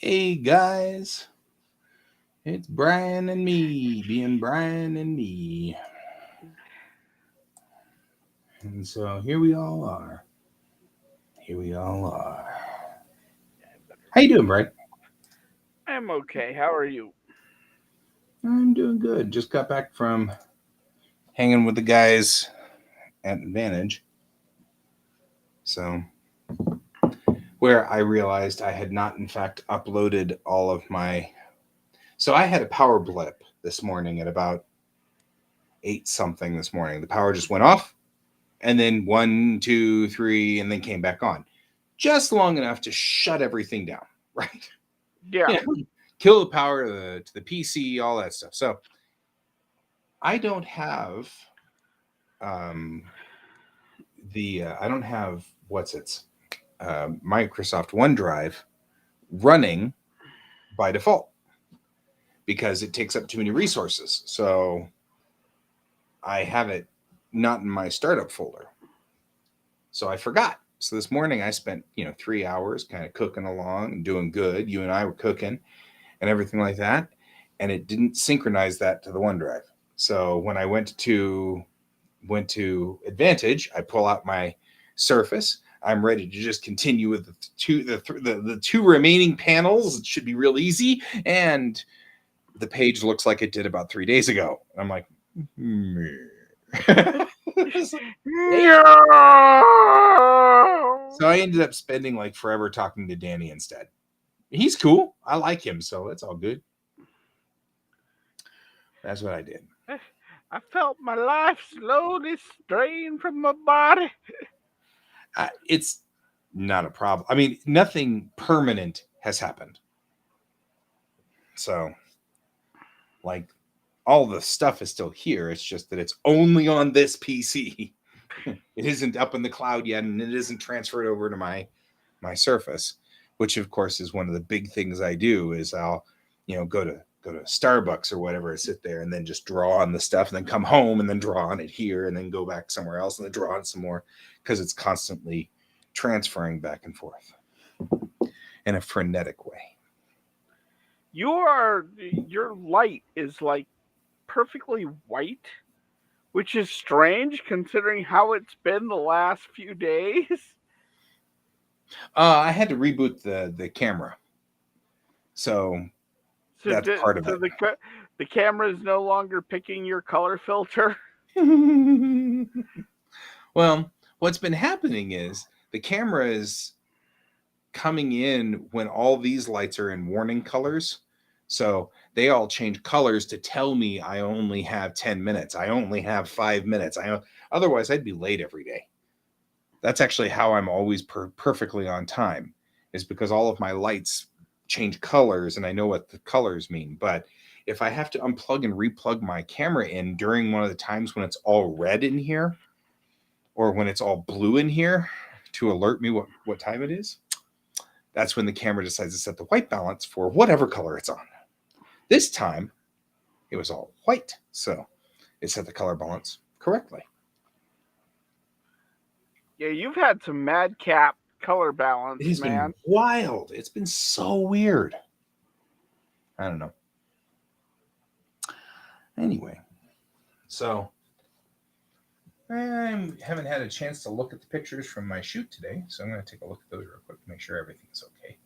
Hey guys, it's Brian and me being Brian and me. And so here we all are. Here we all are. How you doing, Brian? I'm okay. How are you? I'm doing good. Just got back from hanging with the guys at Advantage. So where I realized I had not in fact uploaded all of my so I had a power blip this morning at about 8 something this morning. The power just went off and then one, two, three, and then came back on. Just long enough to shut everything down, right? Yeah. You know, kill the power to the PC, all that stuff. So I don't have um, I don't have what's its Microsoft OneDrive running by default because it takes up too many resources. So I have it not in my startup folder. So I forgot. So this morning I spent 3 hours kind of cooking along, doing good. You and I were cooking and everything like that, and it didn't synchronize that to the OneDrive. So when I went to Advantage, I pull out my Surface. I'm ready to just continue with the two remaining panels. It should be real easy, and the page looks like it did about 3 days ago. I'm like, No. so I ended up spending like forever talking to Danny instead. He's cool. I like him, so that's all good. That's what I did. I felt my life slowly strain from my body. It's not a problem. I mean, nothing permanent has happened. So, like, all the stuff is still here. It's just that it's only on this PC. It isn't up in the cloud yet, and it isn't transferred over to my Surface, which of course is one of the big things I do. Is I'll go to Starbucks or whatever, sit there and then just draw on the stuff, and then come home and then draw on it here, and then go back somewhere else and then draw on some more because it's constantly transferring back and forth in a frenetic way. Your light is like perfectly white, which is strange considering how it's been the last few days. I had to reboot the camera, so So, that's part of so it. the camera is no longer picking your color filter. Well, what's been happening is the camera is coming in when all these lights are in warning colors. So they all change colors to tell me I only have 10 minutes. I only have 5 minutes. Otherwise I'd be late every day. That's actually how I'm always perfectly on time, is because all of my lights change colors and I know what the colors mean. But if I have to unplug and replug my camera in during one of the times when it's all red in here or when it's all blue in here to alert me what time it is, that's when the camera decides to set the white balance for whatever color it's on. This time, it was all white, so it set the color balance correctly. Yeah, you've had some madcap color It balance, has been man. wild. It's been so weird. I don't know. Anyway, so I haven't had a chance to look at the pictures from my shoot today, so I'm going to take a look at those real quick to make sure everything's okay.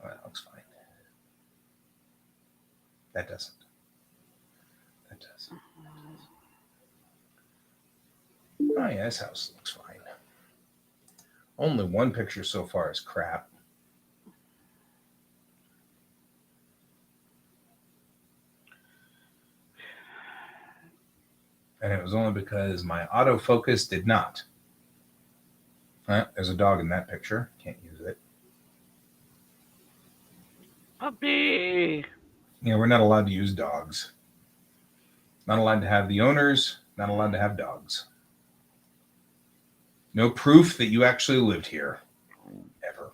Oh, that looks fine. That doesn't. That does. Oh yeah, this house looks fine. Only one picture so far is crap. And it was only because my autofocus did not. There's a dog in that picture. Can't use it. Puppy. We're not allowed to use dogs. Not allowed to have the owners. Not allowed to have dogs. No proof that you actually lived here. Ever.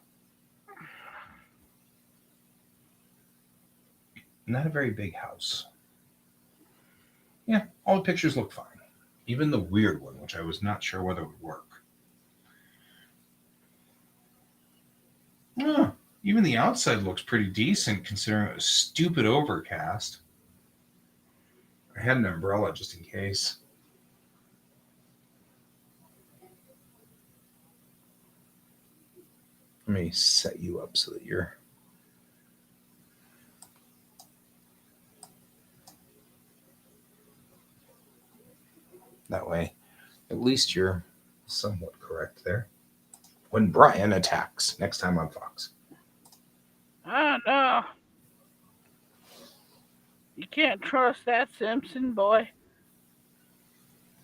Not a very big house. Yeah, all the pictures look fine. Even the weird one, which I was not sure whether it would work. Oh, Even the outside looks pretty decent considering it was stupid overcast. I had an umbrella just in case. Let me set you up so that you're. That way, at least you're somewhat correct there. When Brian attacks next time on Fox. Ah, no. You can't trust that Simpson boy.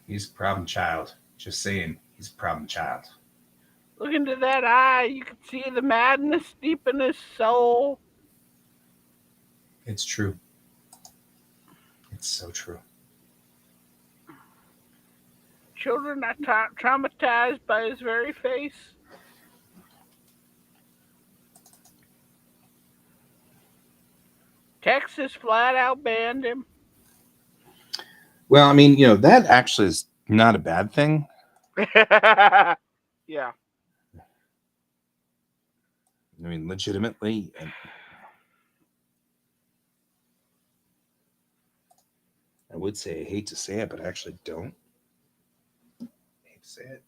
He's a problem child. Just saying, he's a problem child. Look into that eye. You can see the madness deep in his soul. It's true. It's so true. Children are traumatized by his very face. Texas flat out banned him. Well, I mean, that actually is not a bad thing. Yeah. I mean, legitimately. I would say I hate to say it, but I actually don't. I hate to say it.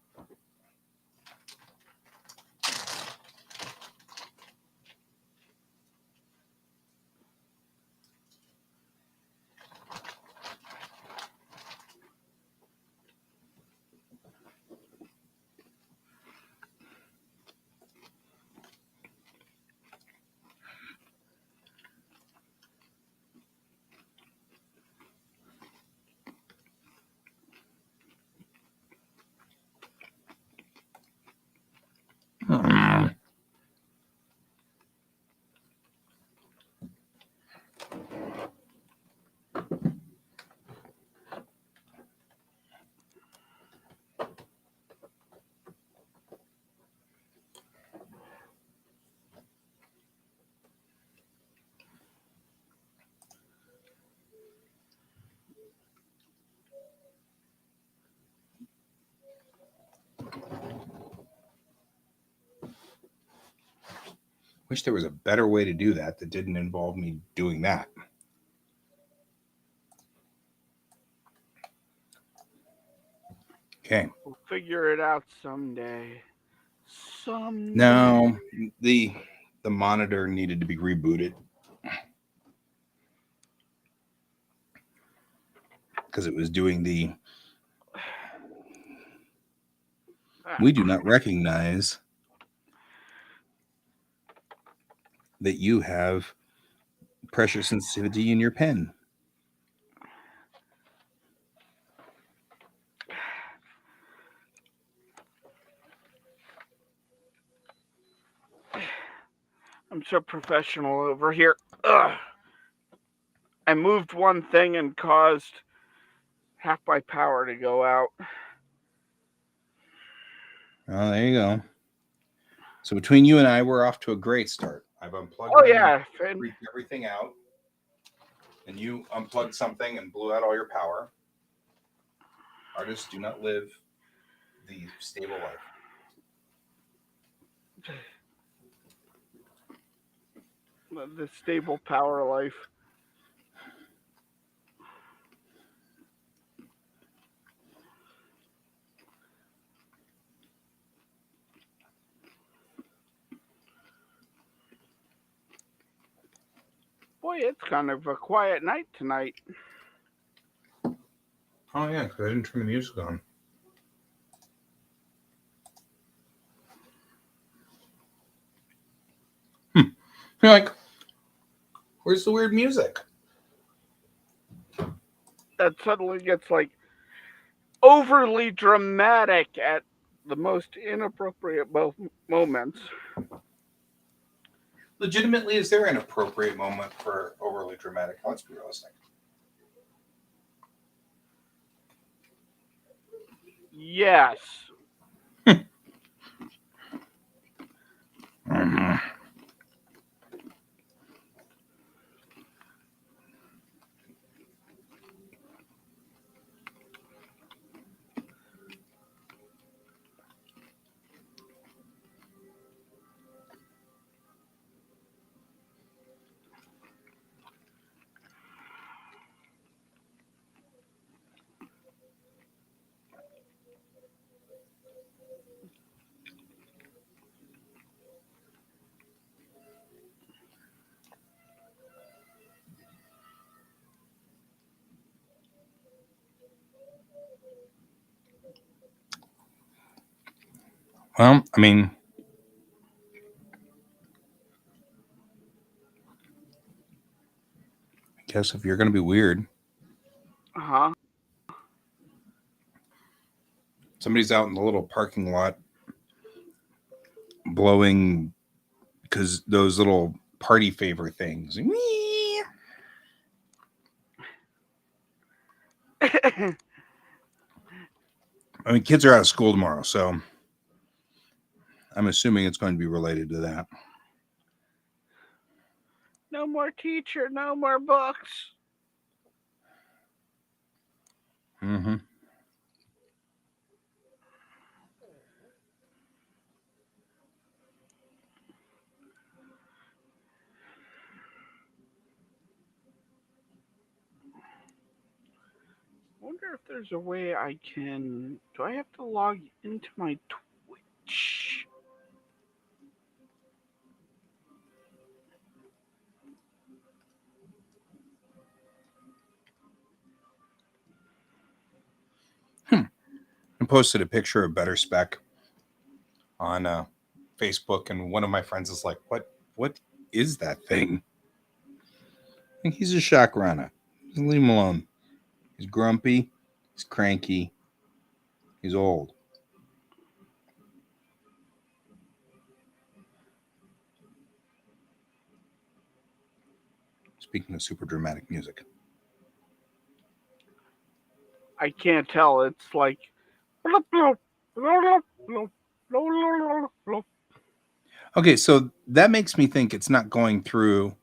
Wish there was a better way to do that didn't involve me doing that. Okay. We'll figure it out someday. Someday. No, the monitor needed to be rebooted because it was doing the. We do not recognize that you have pressure sensitivity in your pen. I'm so professional over here. Ugh. I moved one thing and caused half my power to go out. Oh, there you go. So between you and I, we're off to a great start. I've unplugged freaked everything out, and you unplugged something and blew out all your power. Artists do not live the stable life. The stable power life. Boy, it's kind of a quiet night tonight. Oh yeah, because I didn't turn the music on. You're like, where's the weird music? That suddenly gets like overly dramatic at the most inappropriate moments. Legitimately, is there an appropriate moment for overly dramatic? Let's be realistic. Yes. Well, I mean, I guess if you're going to be weird, Uh-huh. somebody's out in the little parking lot blowing because those little party favor things. I mean, kids are out of school tomorrow, so I'm assuming it's going to be related to that. No more teacher, no more books. Mm-hmm. Wonder if there's a way I can. Do I have to log into my Twitch? I posted a picture of Better Spec on Facebook, and one of my friends is like, What is that thing?" I think he's a shakrana. Just leave him alone. He's grumpy. He's cranky. He's old. Speaking of super dramatic music. I can't tell. It's like. Okay, so that makes me think it's not going through,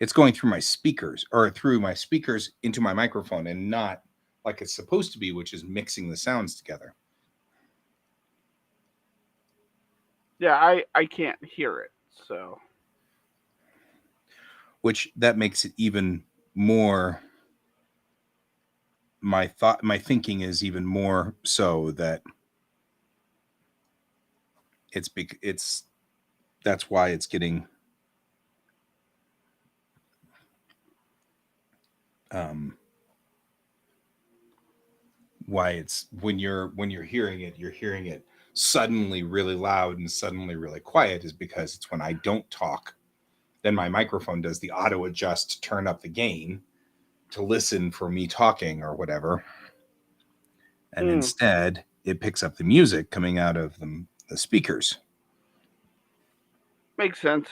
it's going through my speakers or through my speakers into my microphone and not like it's supposed to be, which is mixing the sounds together. Yeah, I can't hear it. So. Which that makes it even more, my thinking is even more so that it's that's why it's getting um why it's when you're hearing it suddenly really loud and suddenly really quiet is because it's when I don't talk, then my microphone does the auto adjust to turn up the gain to listen for me talking or whatever, and Mm, instead it picks up the music coming out of the speakers. makes sense.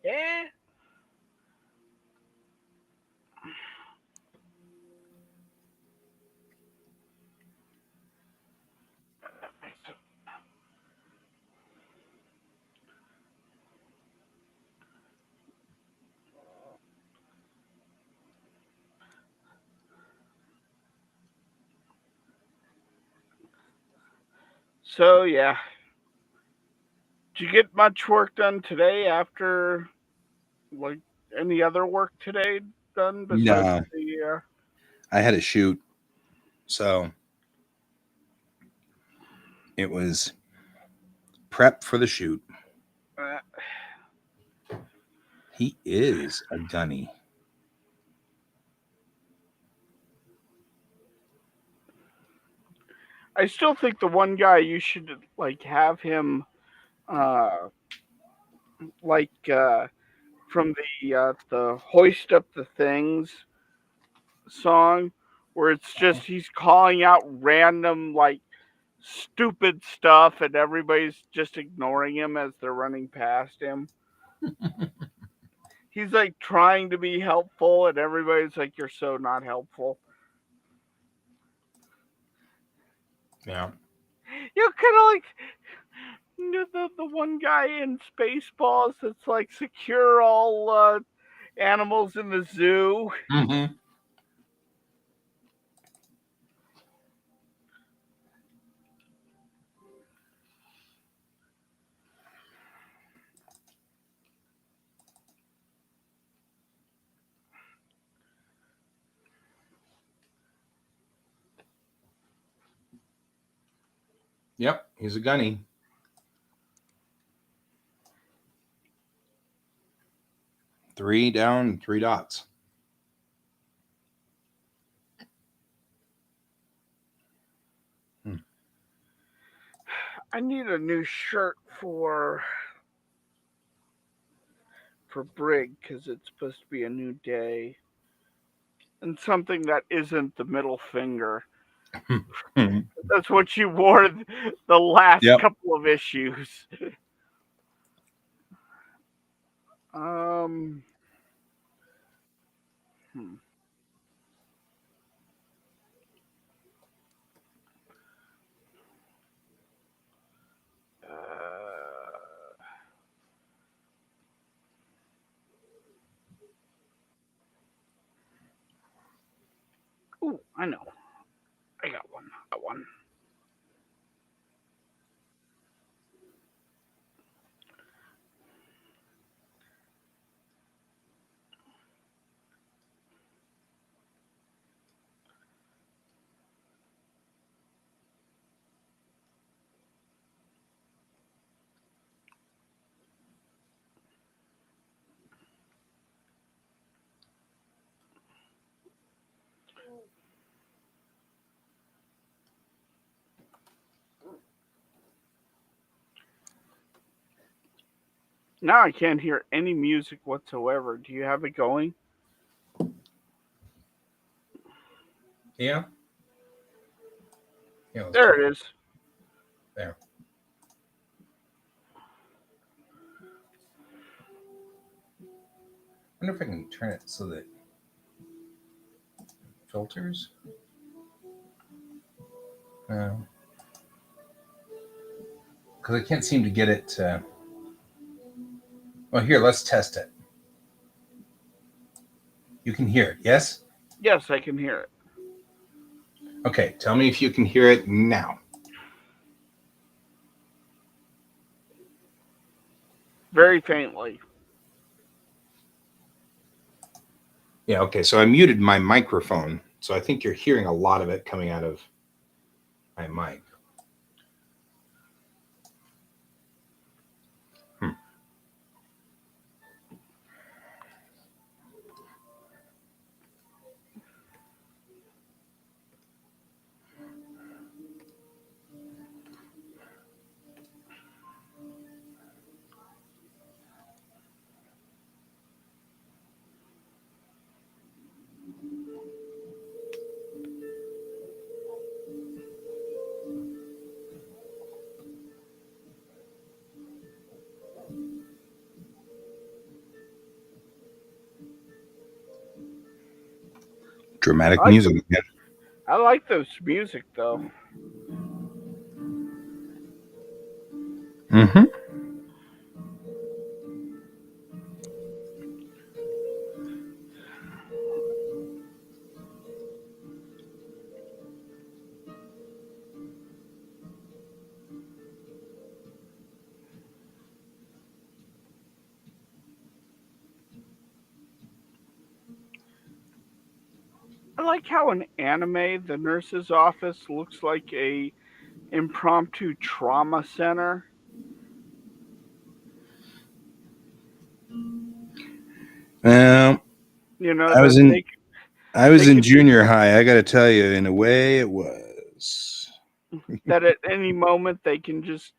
Yeah. So yeah. Did you get much work done today after like any other work today done besides No, the I had a shoot, so it was prep for the shoot. uh, He is a gunny. I still think the one guy you should like have him uh like from the hoist up the things song where it's just he's calling out random like stupid stuff and everybody's just ignoring him as they're running past him. He's like trying to be helpful and everybody's like you're so not helpful. Yeah. You kind of like the one guy in Spaceballs that's like secure all animals in the zoo. Mm-hmm. Yep, he's a gunny. Three down, three dots. Hmm. I need a new shirt for Brig because it's supposed to be a new day and something that isn't the middle finger. That's what you wore the last Yep. couple of issues. Um, hmm. Ooh, I know. I got one. I got one. Now I can't hear any music whatsoever. Do you have it going? Yeah. Yeah. Let's There try it is. there. I wonder if I can turn it so that filters. Because I can't seem to get it. Well, here, let's test it. You can hear it, yes? Yes, I can hear it. Okay, tell me if you can hear it now. Very faintly. Yeah, okay, so I muted my microphone, so I think you're hearing a lot of it coming out of my mic. Hmm. I Dramatic like music the, again. I like those music though. Mm-hmm. I like how in anime the nurse's office looks like a impromptu trauma center. Um, You know I was that in I was they in could junior high. I got to tell you, in a way, it was. that at any moment they can just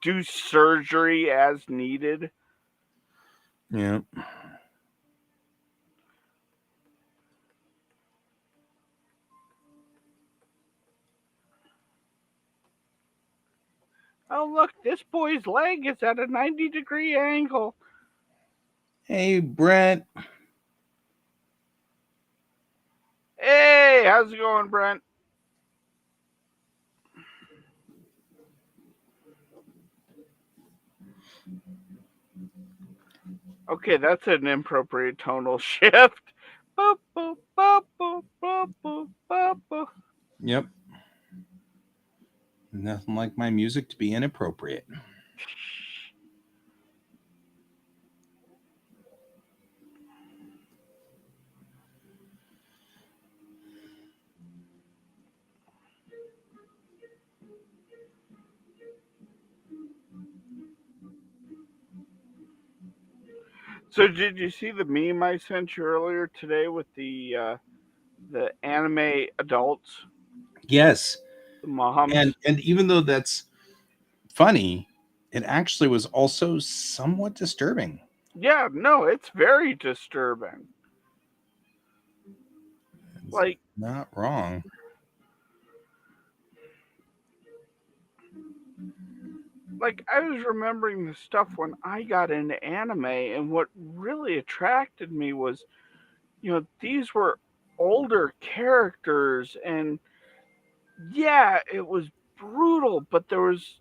do surgery as needed. Yeah. Oh look, this boy's leg is at a 90-degree angle. Hey, Brent. Hey, how's it going, Brent? Okay, that's an inappropriate tonal shift. Boop, boop, boop, boop, boop, boop, boop, boop. Yep. Nothing like my music to be inappropriate. So did you see the meme I sent you earlier today with the anime adults, Yes. the Mohams? And even though that's funny, it actually was also somewhat disturbing. Yeah, no, it's very disturbing. It's Like not wrong. I was remembering the stuff when I got into anime, and what really attracted me was, these were older characters, and yeah, it was brutal, but there was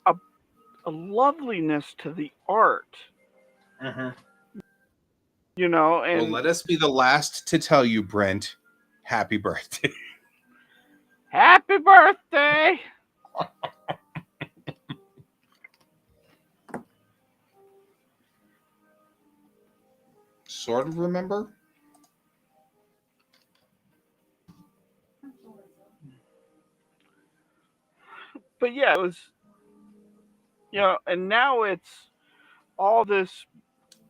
a, a loveliness to the art, Mhm. Well, and let us be the last to tell you, Brent, happy birthday. happy birthday! Sort of remember? But yeah, it was, and now it's all this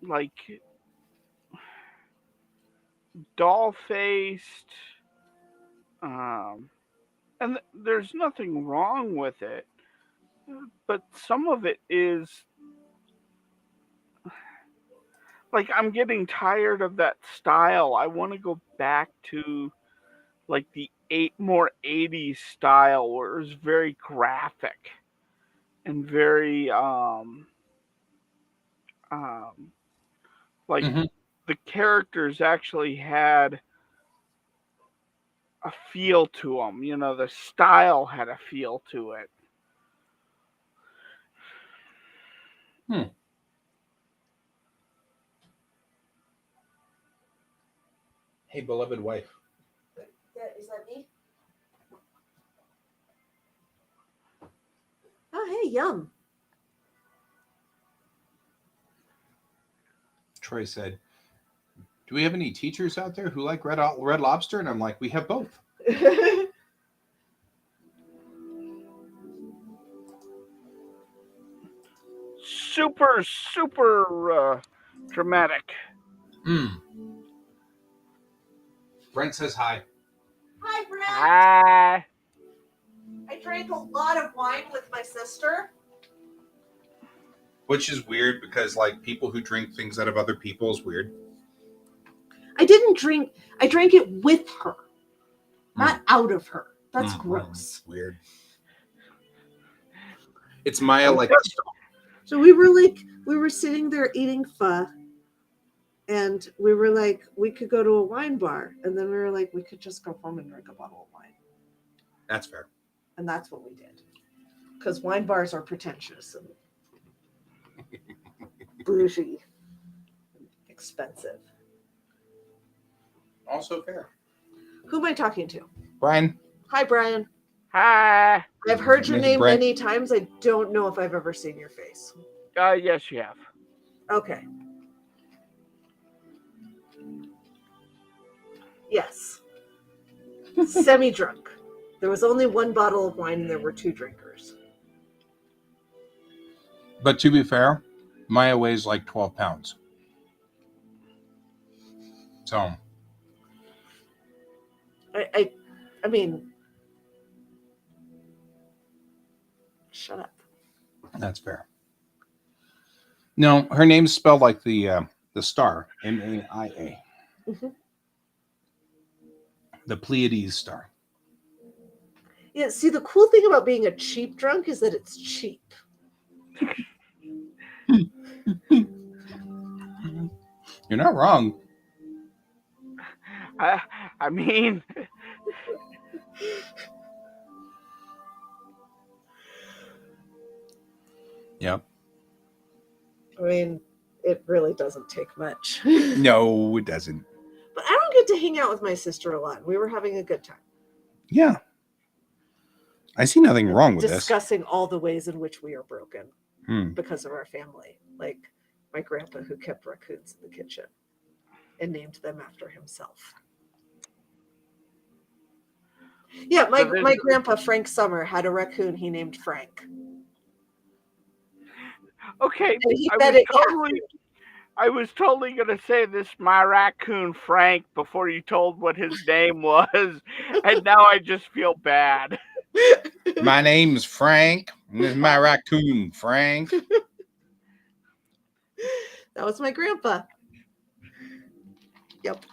like doll faced, um, and there's nothing wrong with it, but some of it is like I'm getting tired of that style. I want to go back to like the more 80s style where it was very graphic and very um like Hmm. the characters actually had a feel to them. The style had a feel to it. Hmm. Hey, beloved wife. Is that me? Oh, hey, yum. Troy said, "Do we have any teachers out there who like red lobster?" And I'm like, "We have both." Super, super dramatic. Mm. Brent says hi. Hi, Brent. Ah, I drank a lot of wine with my sister. Which is weird because like people who drink things out of other people is weird. I didn't drink. I drank it with her, not out of her. That's gross. Weird. It's Maya I'm like So we were sitting there eating pho, and we were like, we could go to a wine bar, and then we were like, we could just go home and drink a bottle of wine, that's fair. and that's what we did, because wine bars are pretentious and bougie, expensive. Also fair. Who am I talking to? Brian. Hi, Brian. hi. I've heard your Mrs. name Brent. many times. I don't know if I've ever seen your face. Yes, you have. Okay. Yes. Semi-drunk. There was only one bottle of wine and there were two drinkers. But to be fair, Maya weighs like 12 pounds. So I mean, shut up. that's fair. No, her name's spelled like the star, Maia. Mm-hmm. The Pleiades star. Yeah, see, the cool thing about being a cheap drunk is that it's cheap. You're not wrong. I mean, Yep. I mean, it really doesn't take much. No, it doesn't. But I don't get to hang out with my sister a lot. We were having a good time. Yeah. I see nothing wrong with discussing all the ways in which we are broken this. because of our family. Like my grandpa who kept raccoons in the kitchen and named them after himself. Yeah, my grandpa, Frank Summer, had a raccoon he named Frank. okay, And he I fed would it cat food. I was totally gonna say this my raccoon Frank before you told what his name was, and now I just feel bad. My name's Frank, and this is my raccoon, Frank. That was my grandpa. Yep.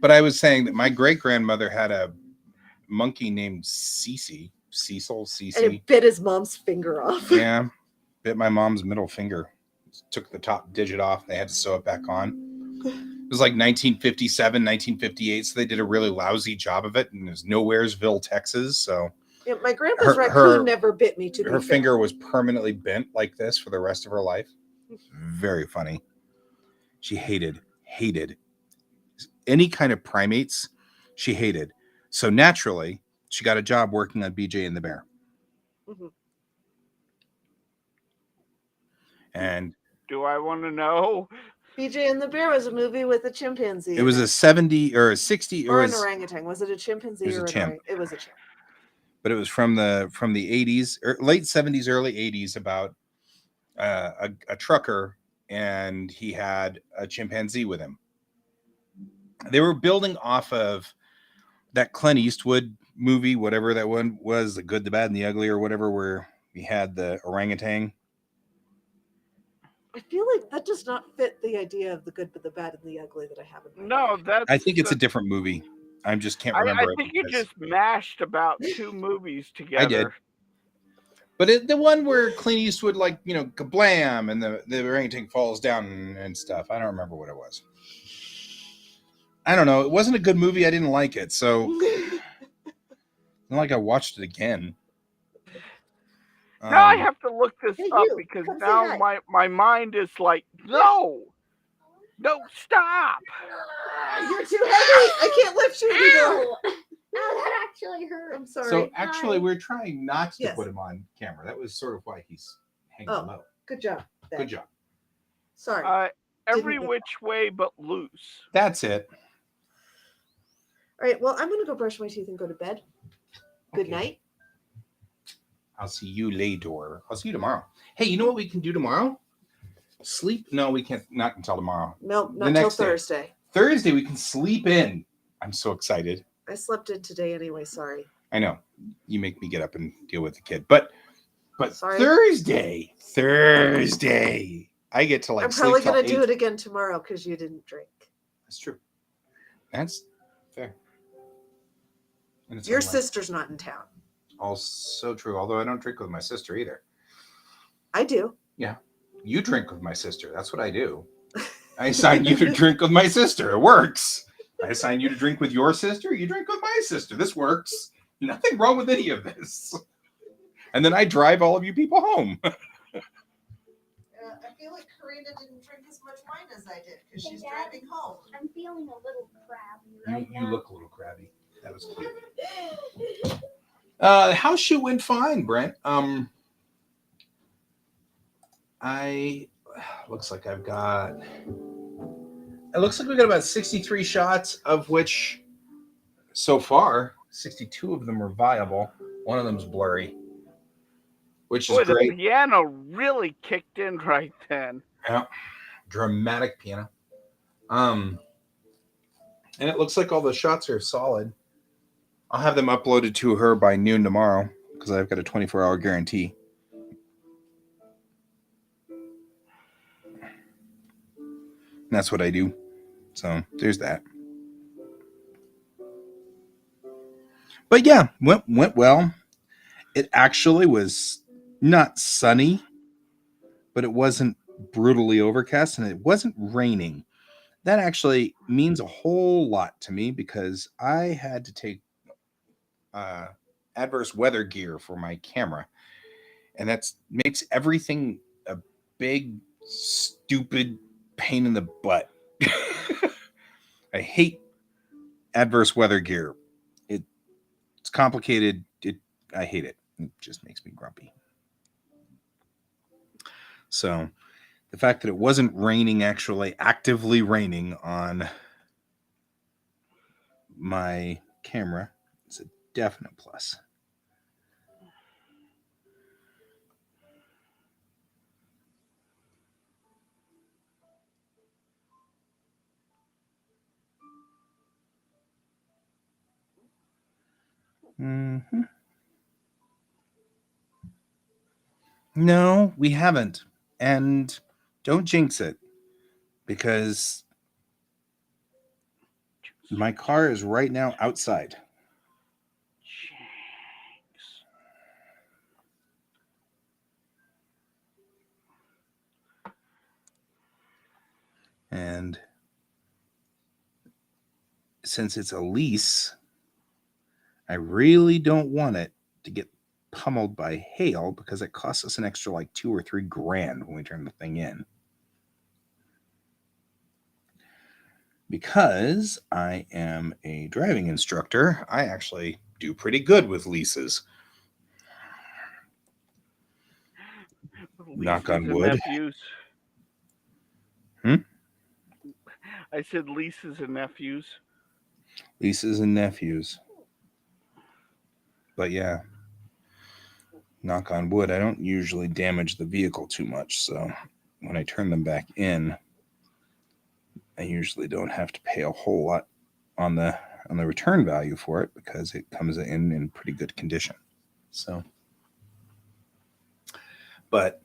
But I was saying that my great grandmother had a monkey named Cece. Cecil, And Cece. it bit his mom's finger off. Yeah. Bit my mom's middle finger. Took the top digit off. They had to sew it back on. It was like 1957, 1958. So they did a really lousy job of it. And it was Nowheresville, Texas. So Yeah, my grandpa's raccoon never bit me, to be her fair. finger was permanently bent like this for the rest of her life. Very funny. She hated any kind of primates. She hated. So naturally, she got a job working on BJ and the Bear. Mhm. And Do I want to know? BJ and the Bear was a movie with a chimpanzee. it was in a 70 or a 60 or or an orangutan. Was it a chimpanzee It was a or an chimp. orangutan? It was a chimp. But it was from the 80s or late 70s, early 80s about a trucker, and he had a chimpanzee with him. They were building off of that Clint Eastwood movie, whatever that one was, The Good, the Bad, and the Ugly, or whatever, where we had the orangutan. I feel like that does not fit the idea of the good, but the bad, and the ugly that I have in my No, life. that's. I think it's a different movie. I just can't remember I it. think you because- just mashed about two movies I did. together. But the one where Clint Eastwood, like, kablam, and the orangutan falls down and stuff. I don't remember what it was. I don't know. It wasn't a good movie. I didn't like it. So, not like I watched it again. Now I have to look this Hey, up you, because come say now hi. my mind is like, no, stop. You're too heavy. I can't lift you anymore. Ow! Ow, that actually hurt. I'm sorry. So actually, Hi. we're trying not to Yes. put him on camera. That was sort of why he's hanging Oh. low. Good job. Ben. Good job. Sorry. Every Didn't- which way but loose. That's it. All right. Well, I'm going to go brush my teeth and go to bed. Good Okay. night. I'll see you later. I'll see you tomorrow. Hey, you know what we can do tomorrow? Sleep? No, we can't. Not until tomorrow. No, The not till next day. Thursday. Thursday, we can sleep in. I'm so excited. I slept in today anyway. Sorry. I know. You make me get up and deal with the kid. But Sorry. Thursday, I get to like I'm probably sleep till going to do 8. it again tomorrow because you didn't drink. That's true. That's fair. And it's Your unlike- sister's not in town. Also true. Although I don't drink with my sister either. I do. You drink with my sister. That's what I do. I assign you to drink with my sister. It works. I assign you to drink with your sister. You drink with my sister. This works. Nothing wrong with any of this. And then I drive all of you people home. I feel like Karina didn't drink as much wine as I did because she's driving home. I'm feeling a little crabby right You now. look a little crabby. That was cute. The house shoot went fine, Brent. I looks like I've got. It looks like we got about 63 shots, of which so far 62 of them are viable. One of them's blurry, which is Boy, the great. piano really kicked in right then. Yeah, dramatic piano. And it looks like all the shots are solid. I'll have them uploaded to her by noon tomorrow because I've got a 24-hour guarantee. And that's what I do. So there's that. But yeah, went well. It actually was not sunny, but it wasn't brutally overcast, and it wasn't raining. That actually means a whole lot to me because I had to take adverse weather gear for my camera, and that makes everything a big, stupid pain in the butt. I hate adverse weather gear. It's complicated. I hate it. It just makes me grumpy. So the fact that it wasn't raining, actually actively raining on my camera, is a definite plus. Mm-hmm. No, we haven't. And don't jinx it, because my car is right now outside. Jinx. And since it's a lease, I really don't want it to get pummeled by hail, because it costs us an extra like $2 or $3 grand when we turn the thing in. Because I am a driving instructor, I actually do pretty good with leases. Knock on Nieces and wood. nephews. Hmm? I said nieces and nephews. Leases and nephews. But yeah, knock on wood, I don't usually damage the vehicle too much, so when I turn them back in, I usually don't have to pay a whole lot on the return value for it, because it comes in pretty good condition. So, but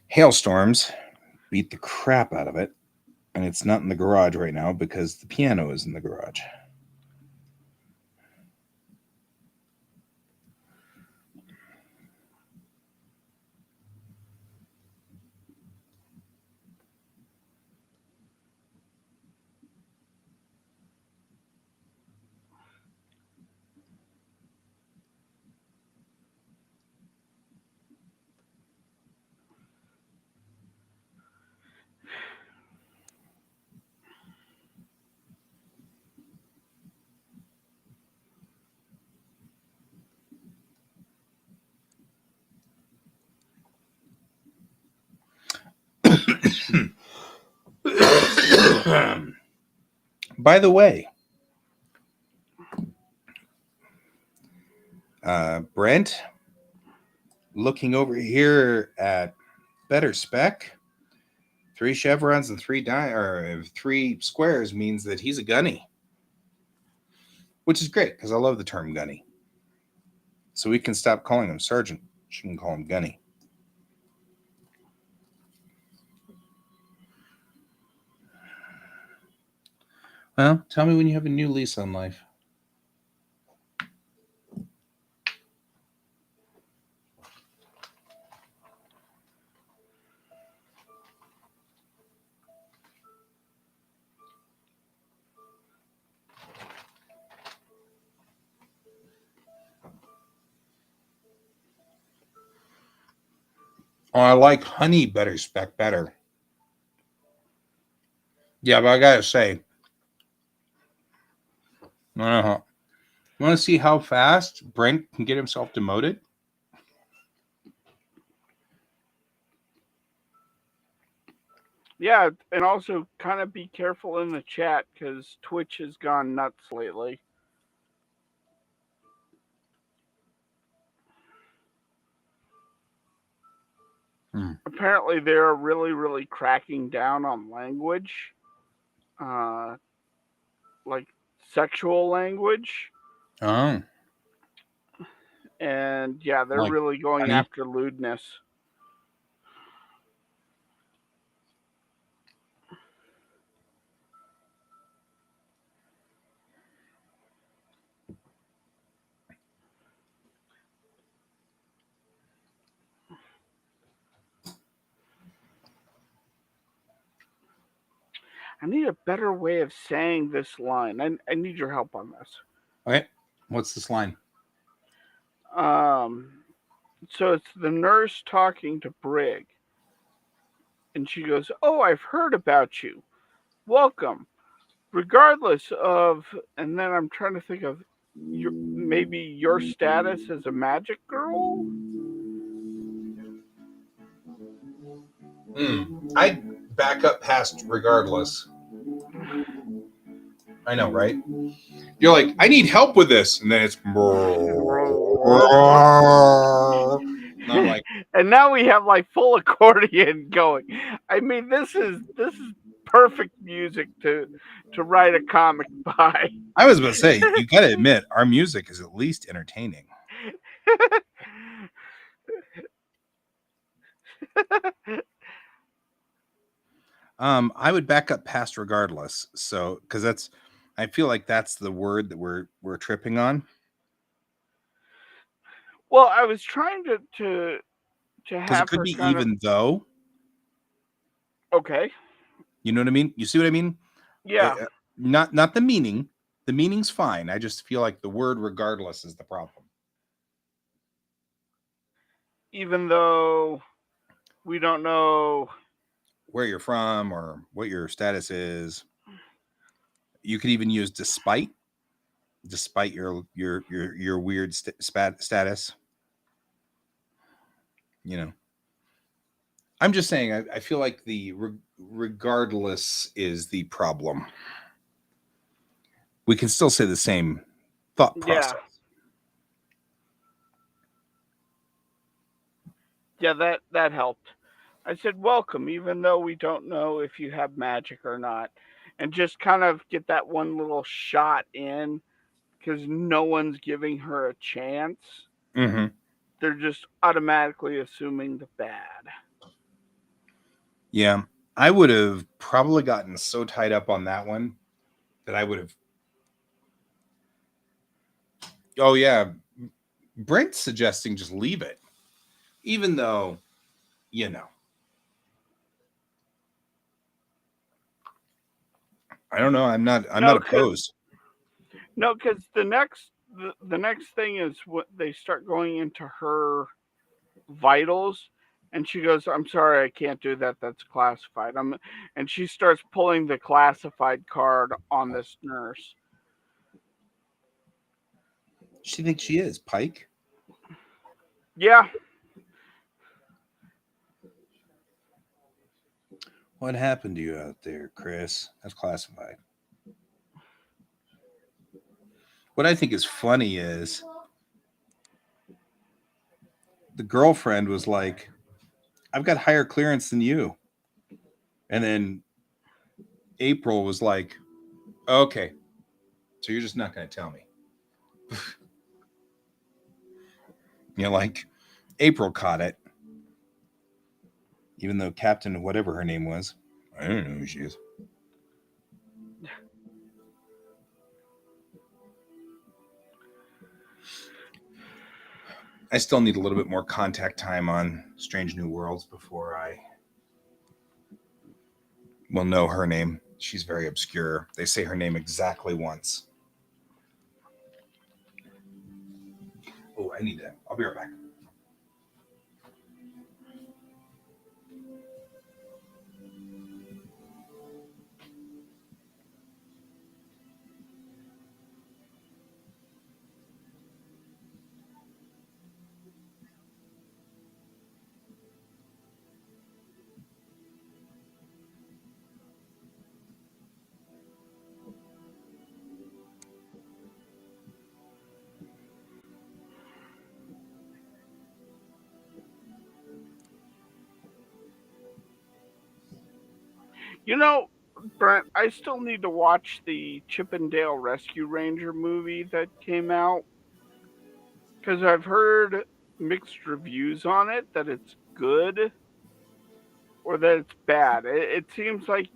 hailstorms beat the crap out of it, and it's not in the garage right now because the piano is in the garage. By the way, Brent, looking over here at better spec, 3 chevrons and 3 squares means that he's a gunny, which is great because I love the term gunny. So we can stop calling him sergeant. She can call him gunny. Well, tell me when you have a new lease on life. Oh, I like honey better spec better. Yeah, but I gotta say, you want to see how fast Brent can get himself demoted? Yeah, and also kind of be careful in the chat because Twitch has gone nuts lately. Apparently, they're really, really cracking down on language, like sexual language. Oh. And yeah, they're Like really going honey? after lewdness. I need a better way of saying this line. I need your help on this. Okay. What's this line? So it's the nurse talking to Brig. And she goes, "Oh, I've heard about you. Welcome. Regardless of," and then I'm trying to think of maybe your status as a magic girl. I'd back up past regardless. I know, right? You're like, I need help with this, and then it's. And I'm like, and now we have like full accordion going. I mean, this is perfect music to write a comic by. I was about to say, you got to admit, our music is at least entertaining. I would back up past regardless. So, because I feel like that's the word that we're tripping on. Well, I was trying to Because it have could her be kind of even though. okay. You know what I mean? You see what I mean? Yeah. Not the meaning. The meaning's fine. I just feel like the word regardless is the problem. Even though we don't know Where you're from or what your status is. You could even use despite your weird status. You know, I'm just saying. I feel like the regardless is the problem. We can still say the same thought yeah. process. Yeah, that helped. I said welcome, even though we don't know if you have magic or not. And just kind of get that one little shot in because no one's giving her a chance. Mm-hmm. They're just automatically assuming the bad. Yeah, I would have probably gotten so tied up on that one that I would have. Oh yeah, Brent's suggesting just leave it, even though, you know, I don't know. I'm not No, because opposed. no, because the next thing is what they start going into her vitals, and she goes, "I'm sorry, I can't do that. That's classified." And she starts pulling the classified card on this nurse. She thinks she is Pike. Yeah, What happened to you out there, Chris? That's classified. What I think is funny is the girlfriend was like, "I've got higher clearance than you," and then April was like, "Okay, so you're just not going to tell me." You know, like April caught it, even though Captain whatever her name was, I don't know who she is. I still need a little bit more contact time on Strange New Worlds before I will know her name. She's very obscure. They say her name exactly once. Oh, I need that. I'll be right back. you know, Brent, I still need to watch the Chippendale Rescue Ranger movie that came out because I've heard mixed reviews on it that it's good or that it's bad. It seems like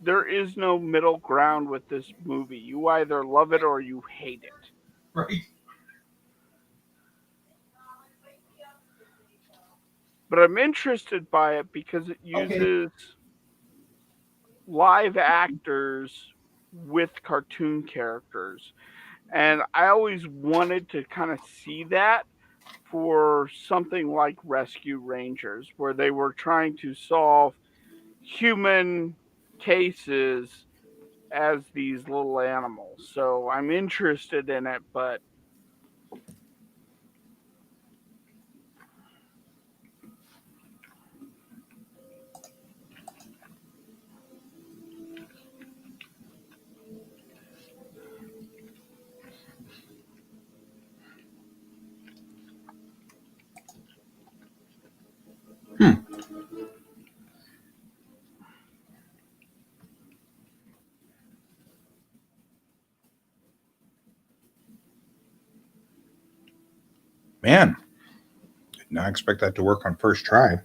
there is no middle ground with this movie. You either love it or you hate it. Right. But I'm interested by it because it Okay. uses live actors with cartoon characters. And I always wanted to kind of see that for something like Rescue Rangers, where they were trying to solve human cases as these little animals. So I'm interested in it, but Man, did not expect that to work on first try.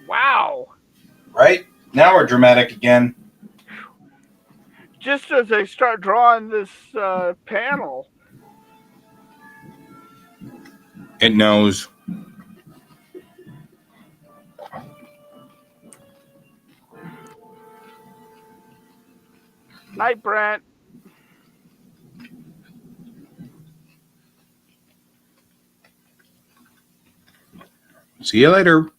Wow. Right? Now we're dramatic again. Just as I start drawing this panel, It knows. night, Brent. See you later.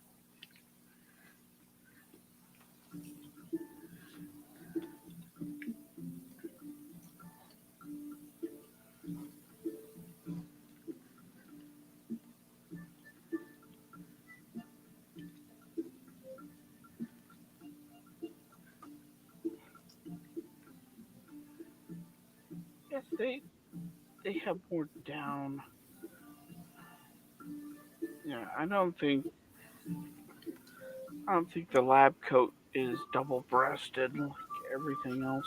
Yes, they have more down. Yeah, I don't think the lab coat is double breasted like everything else.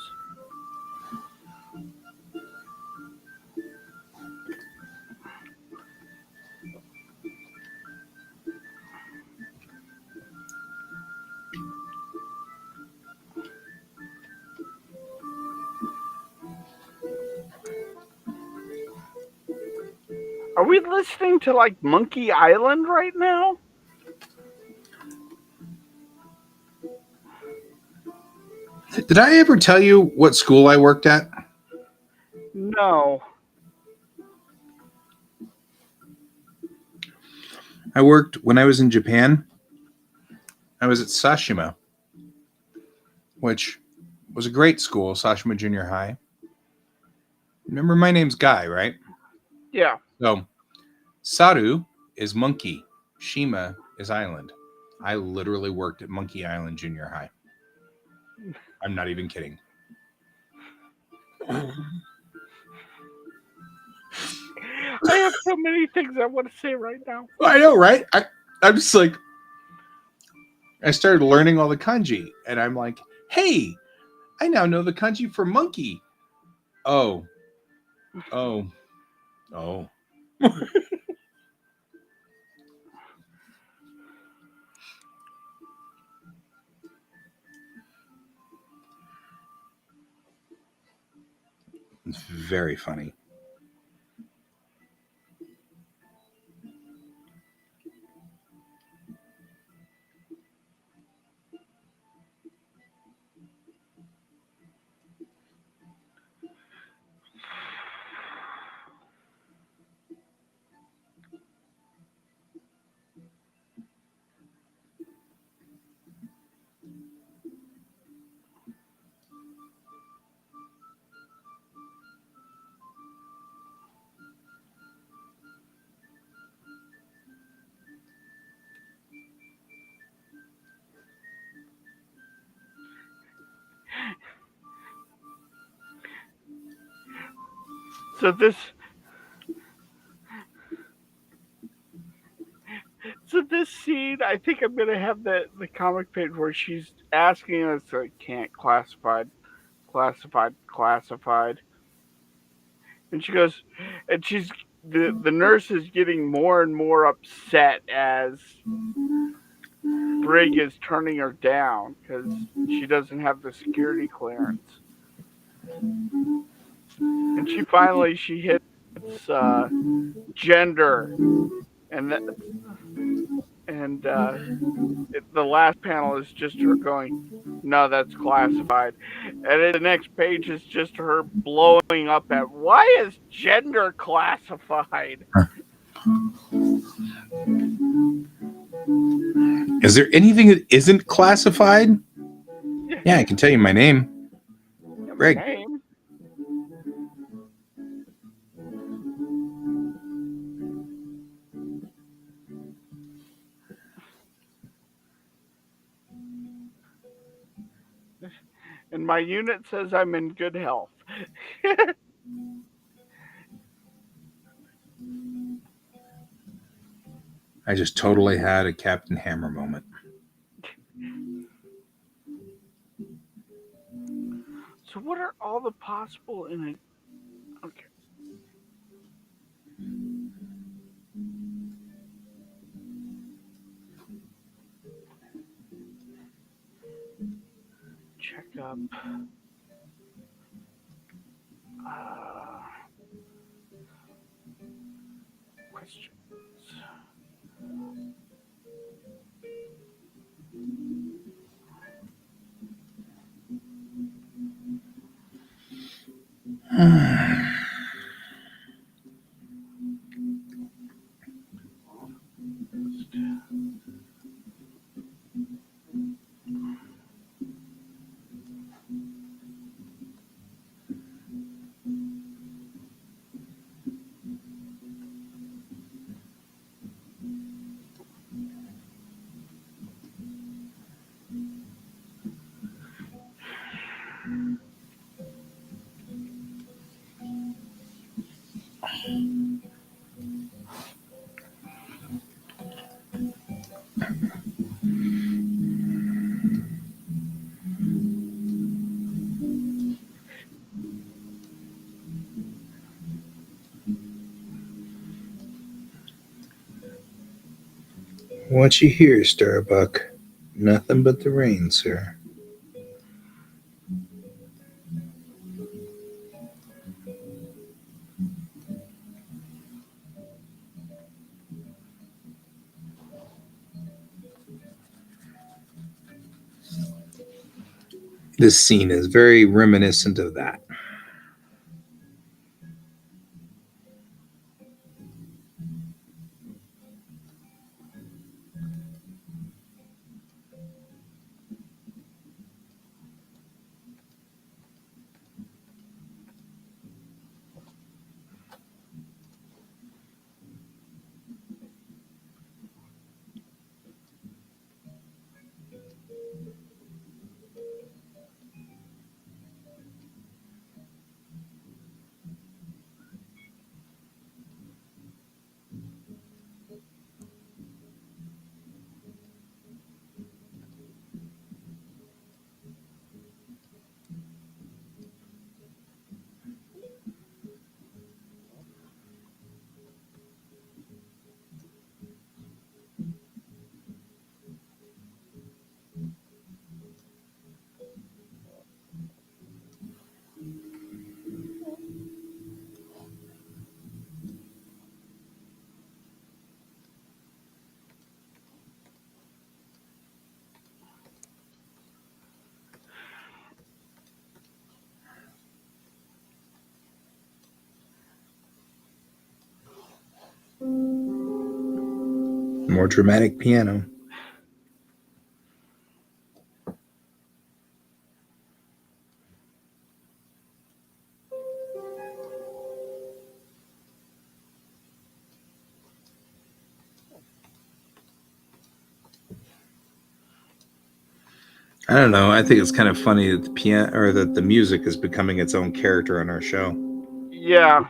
Are we listening to like Monkey Island right now? Did I ever tell you what school I worked at? No. I worked when I was in Japan. I was at Sashima, which was a great school, Sashima Junior High. Remember, my name's Guy, right? Yeah. So, Saru is monkey, Shima is island. I literally worked at Monkey Island Junior High. I'm not even kidding. I have so many things I want to say right now. I know, right? I'm just like, I started learning all the kanji, and I'm like, hey, I now know the kanji for monkey. Oh, oh, oh. It's very funny. So this scene, I think I'm gonna have the comic page where she's asking us like can't classified, and she goes, and the nurse is getting more and more upset as Brig is turning her down because she doesn't have the security clearance, and she hits gender, and and the last panel is just her going, "No, that's classified," and then the next page is just her blowing up at, "Why is gender classified?" Is there anything that isn't classified? Yeah, I can tell you my name. Yeah, my Greg. name. And my unit says I'm in good health. I just totally had a Captain Hammer moment. So what are all the possible in it? Okay. Check up. Questions. What you hear, Starbuck? Nothing but the rain, sir. This scene is very reminiscent of that. More dramatic piano. I don't know. I think it's kind of funny that the piano or that the music is becoming its own character on our show. Yeah.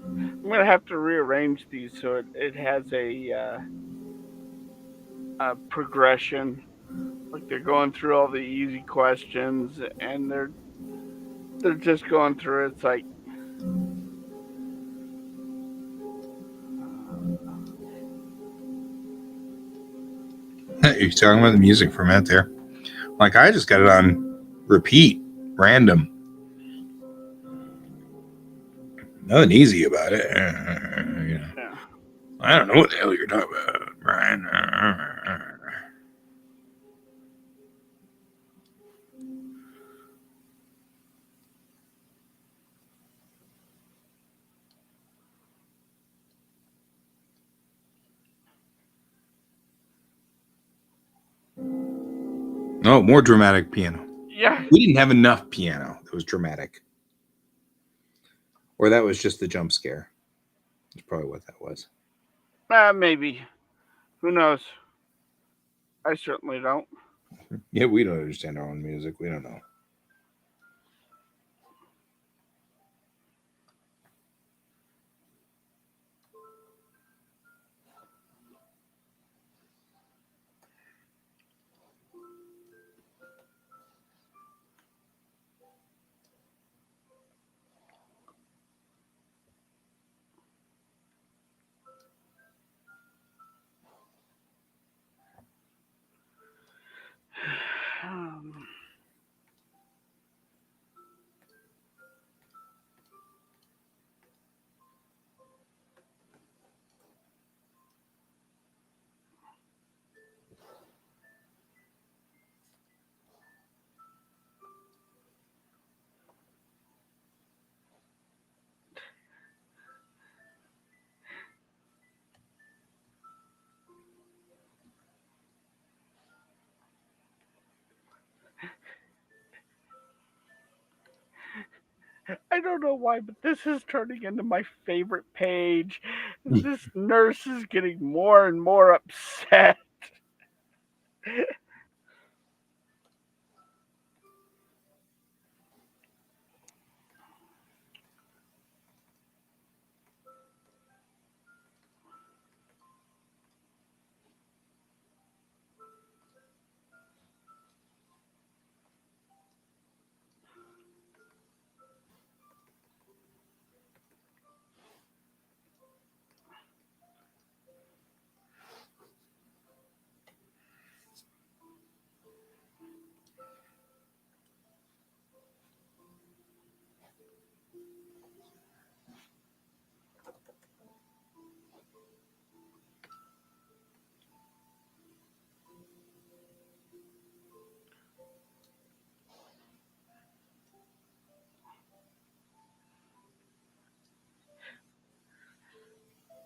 I'm gonna have to rearrange these so it has a progression. Like they're going through all the easy questions, and they're just going through it. It's like, You're talking about the music for a minute there. Like I just got it on repeat, random. Nothing easy about it. You know, yeah. I don't know what the hell you're talking about, Brian. Oh, more dramatic piano. Yeah. We didn't have enough piano that was dramatic. Or that was just the jump scare. That's probably what that was. Maybe. Who knows? I certainly don't. Yeah, we don't understand our own music. We don't know. Um, I don't know why, but this is turning into my favorite page. This nurse is getting more and more upset.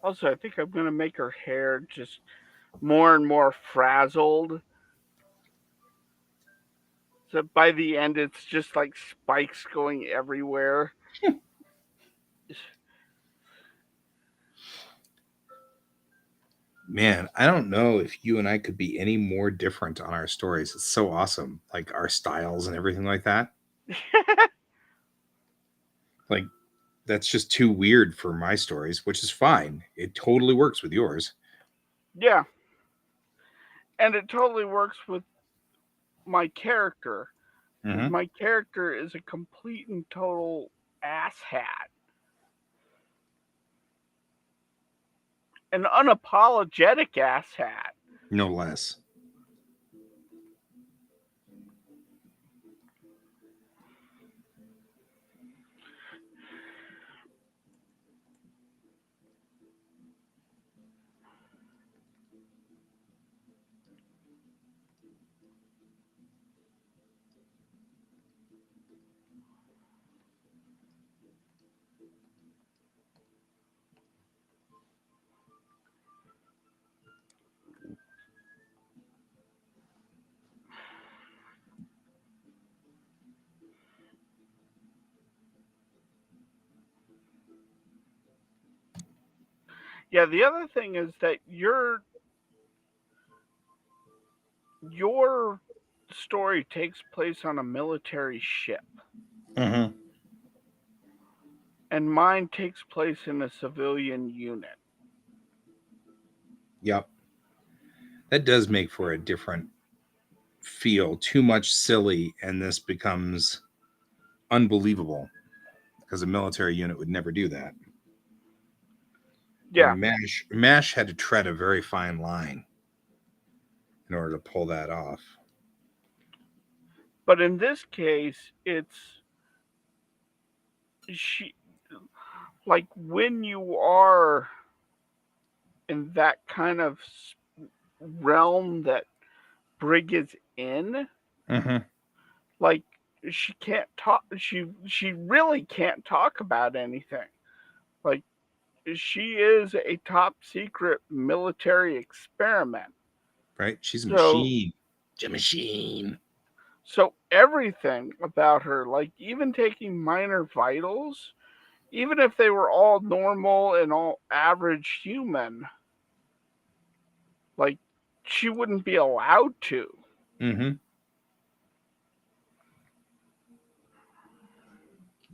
Also, I think I'm going to make her hair just more and more frazzled. So by the end, it's just like spikes going everywhere. Man, I don't know if you and I could be any more different on our stories. It's so awesome. Like our styles and everything like that. Like that's just too weird for my stories, which is fine. It totally works with yours. Yeah. And it totally works with my character. Because Mm-hmm. my character is a complete and total asshat. An unapologetic asshat. No less. Yeah, the other thing is that your story takes place on a military ship, Mm-hmm. and mine takes place in a civilian unit. Yep. That does make for a different feel too much silly and this becomes unbelievable because a military unit would never do that. Yeah. Mash had to tread a very fine line in order to pull that off. But in this case, it's she like when you are in that kind of realm that Brig is in, Mm-hmm. like she can't talk. She really can't talk about anything. Like she is a top secret military experiment. Right? She's a So machine. She's a machine. so everything about her, like even taking minor vitals, even if they were all normal and all average human, like she wouldn't be allowed to. Mm-hmm.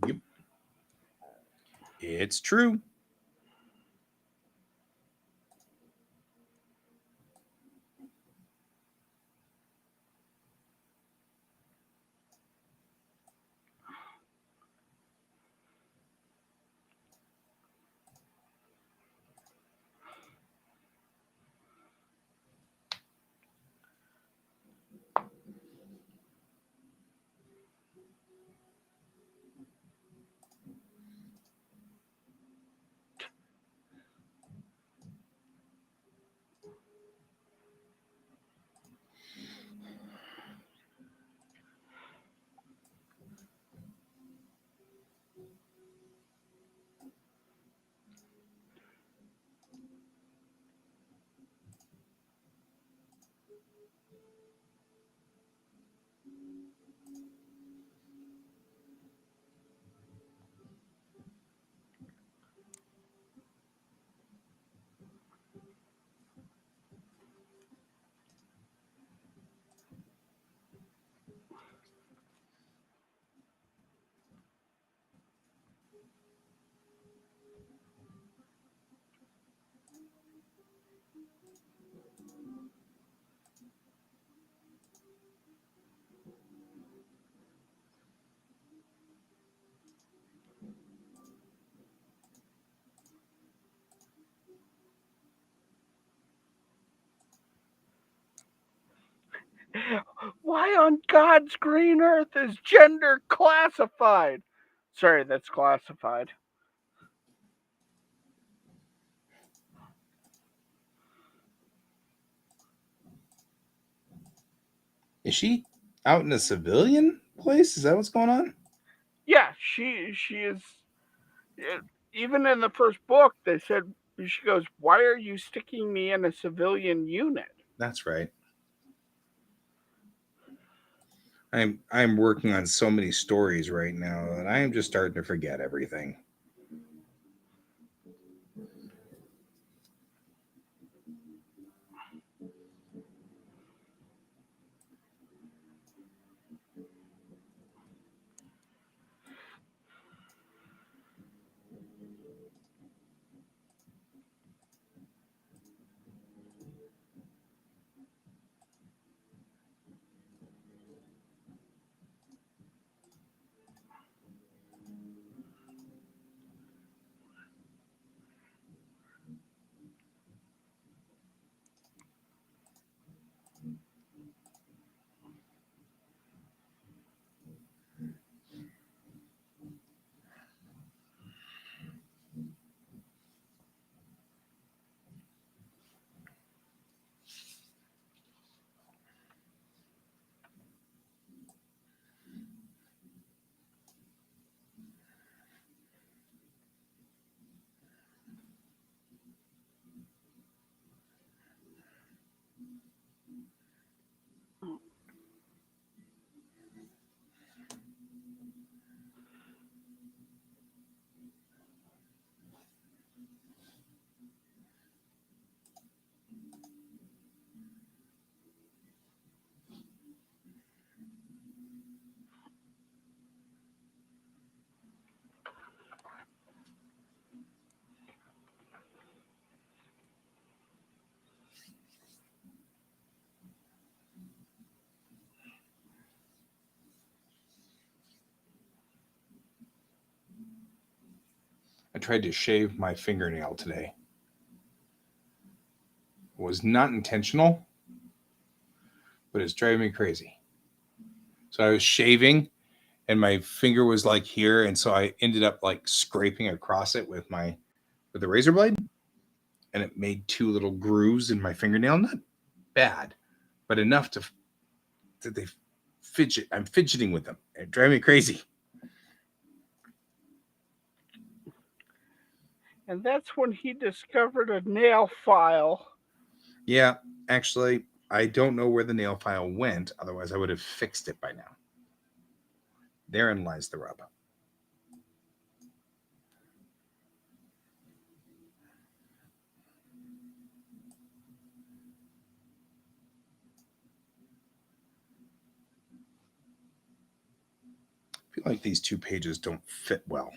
Yep. It's true. Why on God's green earth is gender classified? Sorry, that's classified. Is she out in a civilian place? Is that what's going on? Yeah, she is. Even in the first book, they said she goes, "Why are you sticking me in a civilian unit?" That's right. I'm working on so many stories right now that I am just starting to forget everything. I tried to shave my fingernail today. It was not intentional, but it's driving me crazy. So I was shaving and my finger was like here, and so I ended up like scraping across it with the razor blade, and it made two little grooves in my fingernail. Not bad, but enough that they fidget. I'm fidgeting with them. It drives me crazy. And that's when he discovered a nail file. Yeah, actually, I don't know where the nail file went. Otherwise, I would have fixed it by now. Therein lies the rub. I feel like these two pages don't fit well.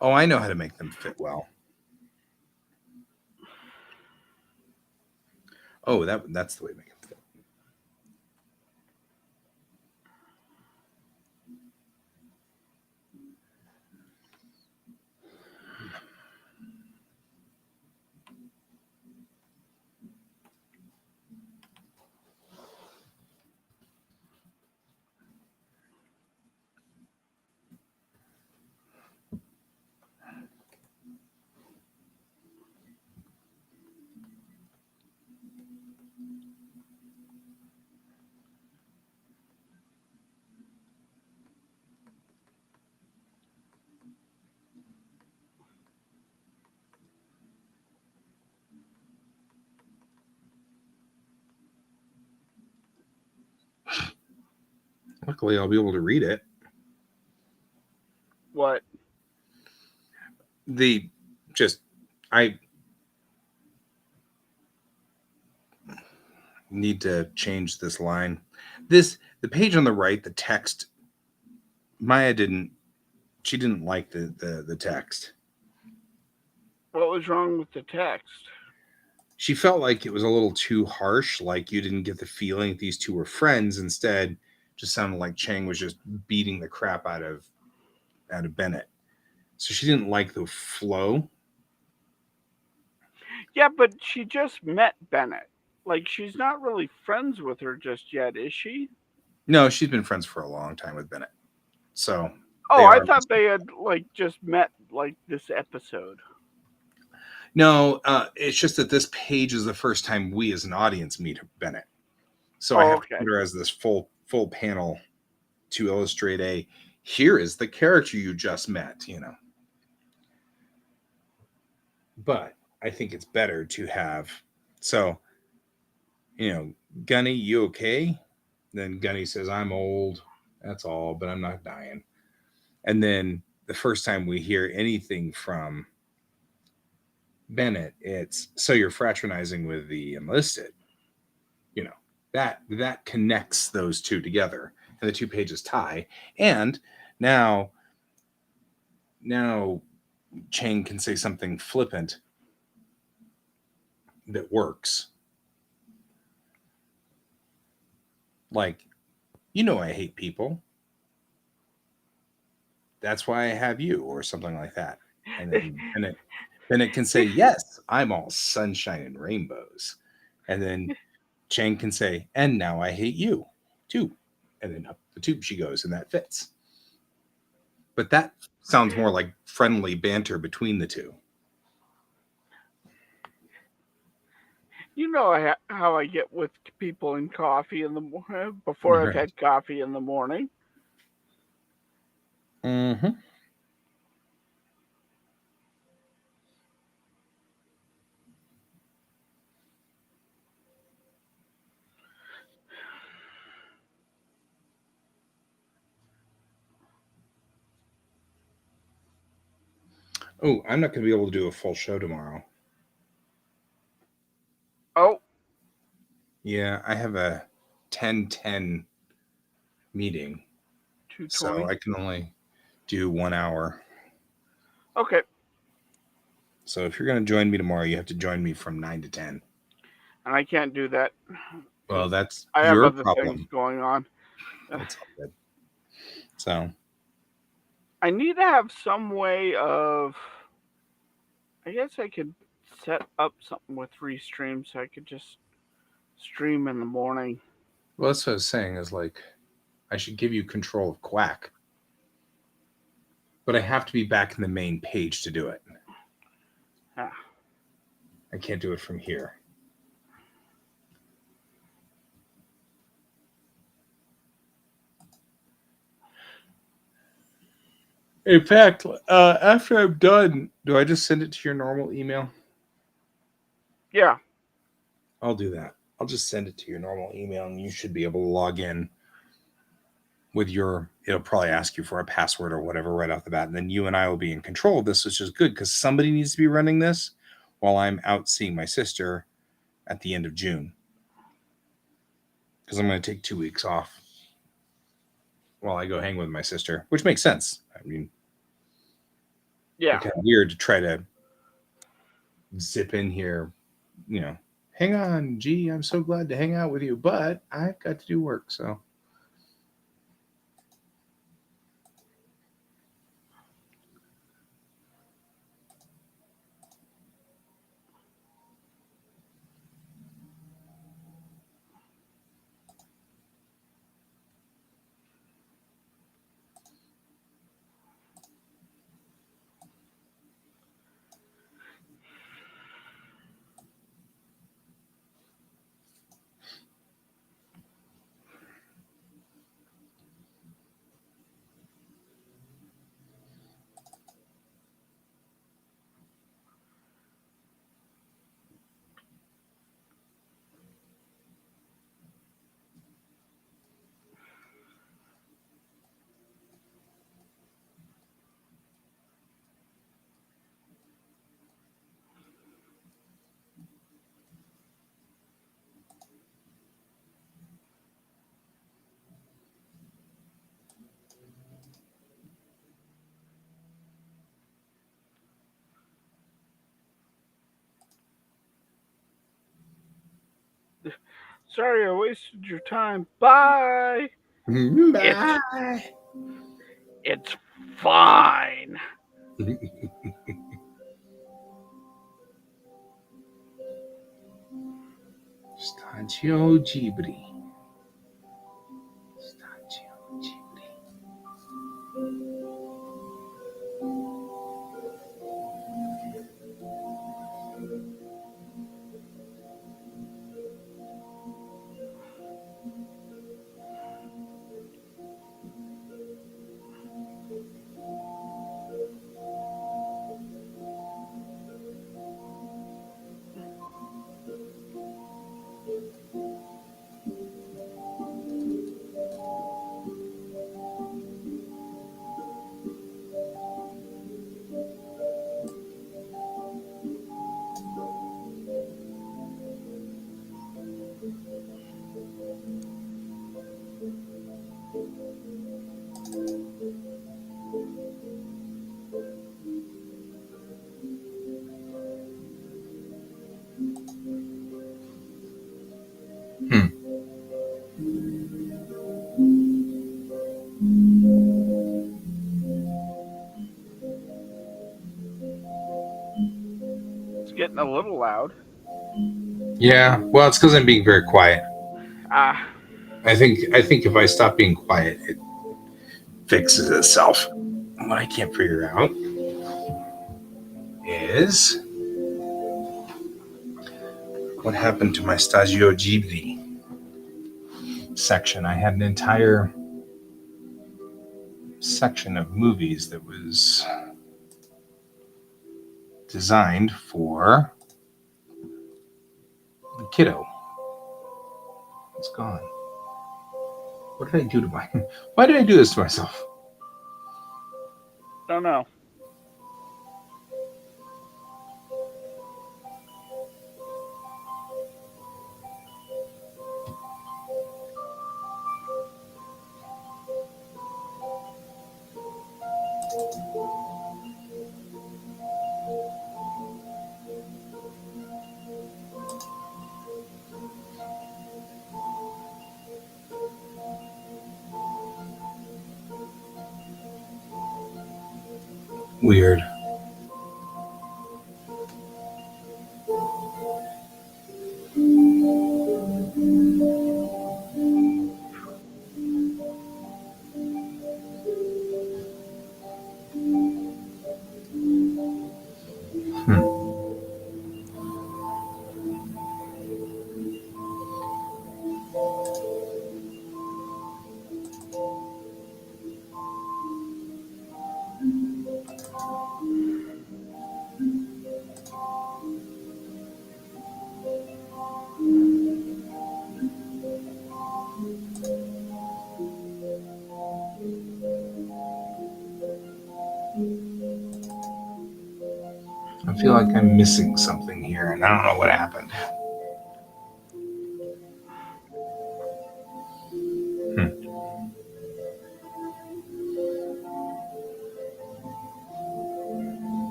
Oh, I know how to make them fit well. Oh, that's the way to make them fit. Luckily, I'll be able to read it. What? I need to change this line. The page on the right, the text. Maya didn't. She didn't like the text. What was wrong with the text? She felt like it was a little too harsh. Like you didn't get the feeling these two were friends. Instead, just sounded like Chang was just beating the crap out of Bennett. So she didn't like the flow. Yeah, but she just met Bennett. Like, she's not really friends with her just yet, is she? No, she's been friends for a long time with Bennett. So Oh, I thought they had like just met like this episode. No, it's just that this page is the first time we as an audience meet Bennett. So I have to put her as this full panel to illustrate here is the character you just met, But I think it's better to have Gunny, you okay? Then Gunny says, I'm old. That's all, but I'm not dying. And then the first time we hear anything from Bennett, it's so you're fraternizing with the enlisted. That connects those two together, and the two pages tie. And now Chang can say something flippant that works. Like, I hate people. That's why I have you, or something like that. And then it can say, yes, I'm all sunshine and rainbows. And then Chang can say, and now I hate you too. And then up the tube she goes, and that fits. But that sounds more like friendly banter between the two. You know how I get with people in coffee in the morning before I've had coffee in the morning. Mm-hmm. Oh, I'm not going to be able to do a full show tomorrow. Oh. Yeah, I have a 10:10 meeting. 2:20. So I can only do 1 hour. Okay. So if you're going to join me tomorrow, you have to join me from 9 to 10. And I can't do that. Well, because that's I have your other things problem. going on. It's all good. So, I need to have some way of. I guess I could set up something with Restream so I could just stream in the morning. well, that's what I was saying is like, I should give you control of QuaCk, but I have to be back in the main page to do it. Ah, I can't do it from here. In fact, after I'm done, do I just send it to your normal email? yeah, I'll do that. I'll just send it to your normal email, and you should be able to log in with your. It'll probably ask you for a password or whatever right off the bat, and then you and I will be in control of this, which is good because somebody needs to be running this while I'm out seeing my sister at the end of June. Because I'm going to take 2 weeks off while I go hang with my sister, which makes sense. I mean, yeah. it's kind of weird to try to zip in here, you know. Hang on, gee, I'm so glad to hang out with you, but I've got to do work, so. Sorry, I wasted your time. Bye. It's Bye. it's fine. Stagio Ghibli. Stagio Ghibli. Hmm. It's getting a little loud. Yeah, well, it's because I'm being very quiet. Ah, I think if I stop being quiet, it fixes itself. What I can't figure out is what happened to my Stagio Ghibli section. I had an entire section of movies that was designed for the kiddo. It's gone. What did I do to my? Why did I do this to myself? don't know. Weird. Hmm. I feel like I'm missing something here, and I don't know what happened.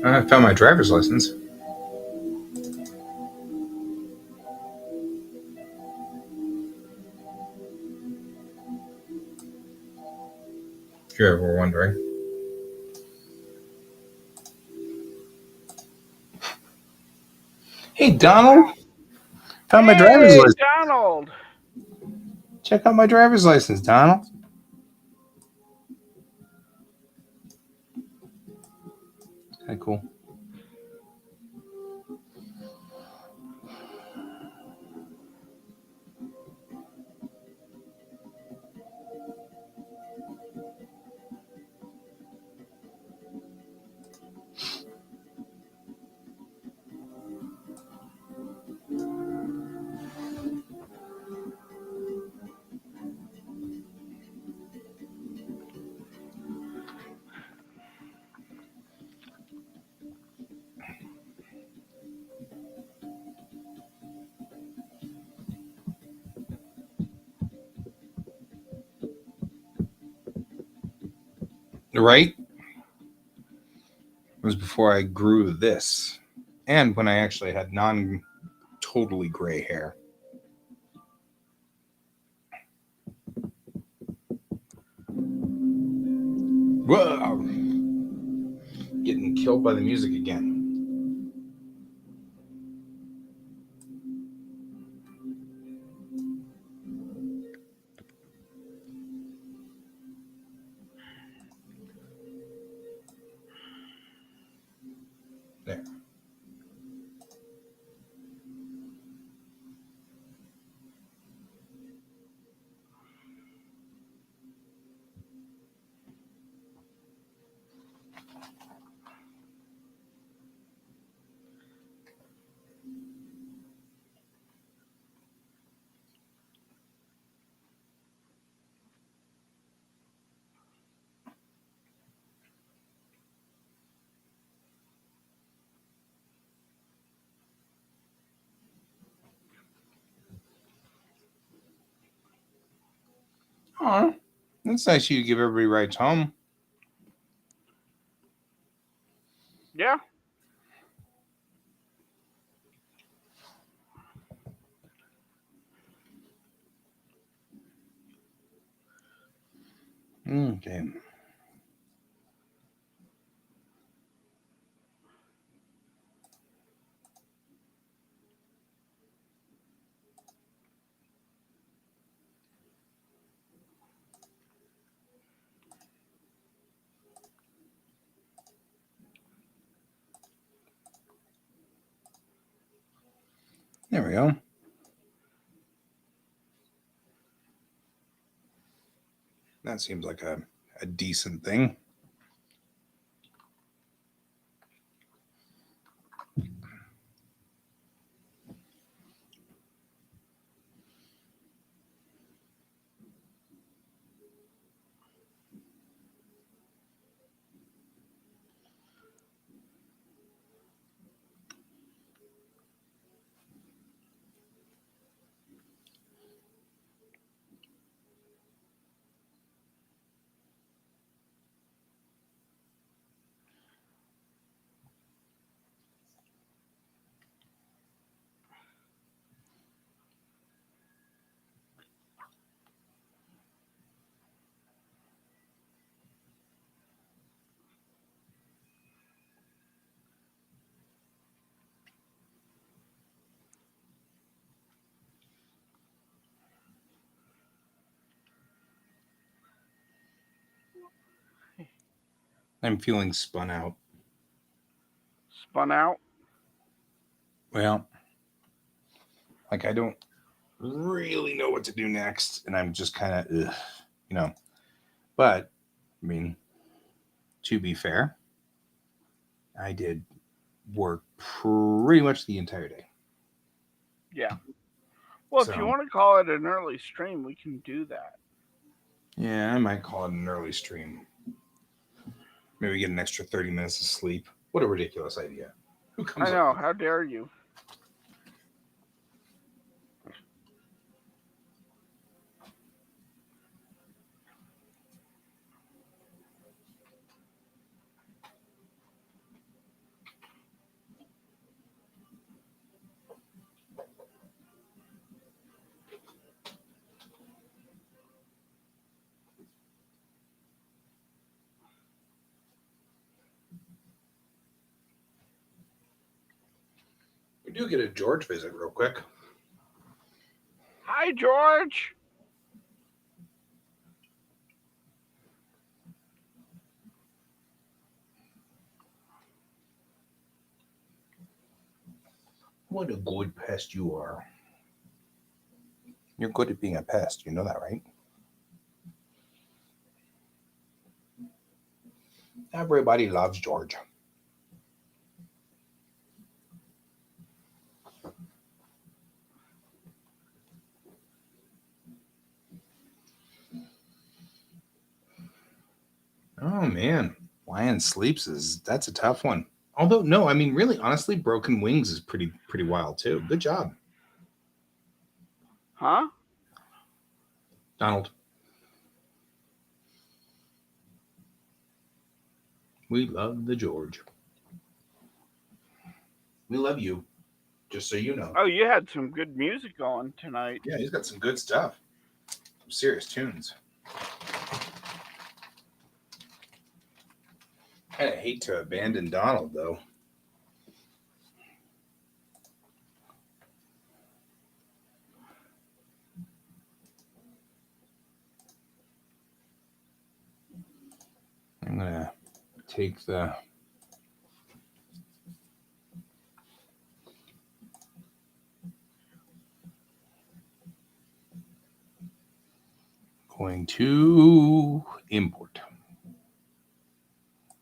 I found my driver's license. If you're ever wondering. Hey, Donald. Found my driver's Hey, license. Donald. Check out my driver's license, Donald. Okay, cool. Right? It was before I grew this, and when I actually had totally gray hair. Whoa! Getting killed by the music again. There. Aw, that's nice of you to give everybody rides home. Yeah. Okay. There we go. That seems like a decent thing. I'm feeling spun out. Spun out? Well, like I don't really know what to do next, and I'm just kind of, you know. But I mean, to be fair, I did work pretty much the entire day. Yeah. Well, if you So want to call it an early stream, we can do that. yeah, I might call it an early stream. Maybe get an extra 30 minutes of sleep. What a ridiculous idea. Who comes I up know. with How dare you? We do get a George visit real quick. Hi, George. What a good pest you are. You're good at being a pest. You know that, right? Everybody loves George. Oh man, Lion Sleeps that's a tough one. Although no, I mean really, honestly, Broken Wings is pretty wild too. Good job, Huh? Donald. We love the George. We love you. Just so you know. Oh, you had some good music on tonight. Yeah, he's got some good stuff. Some serious tunes. Kind of hate to abandon Donald though. I'm gonna take the going to import.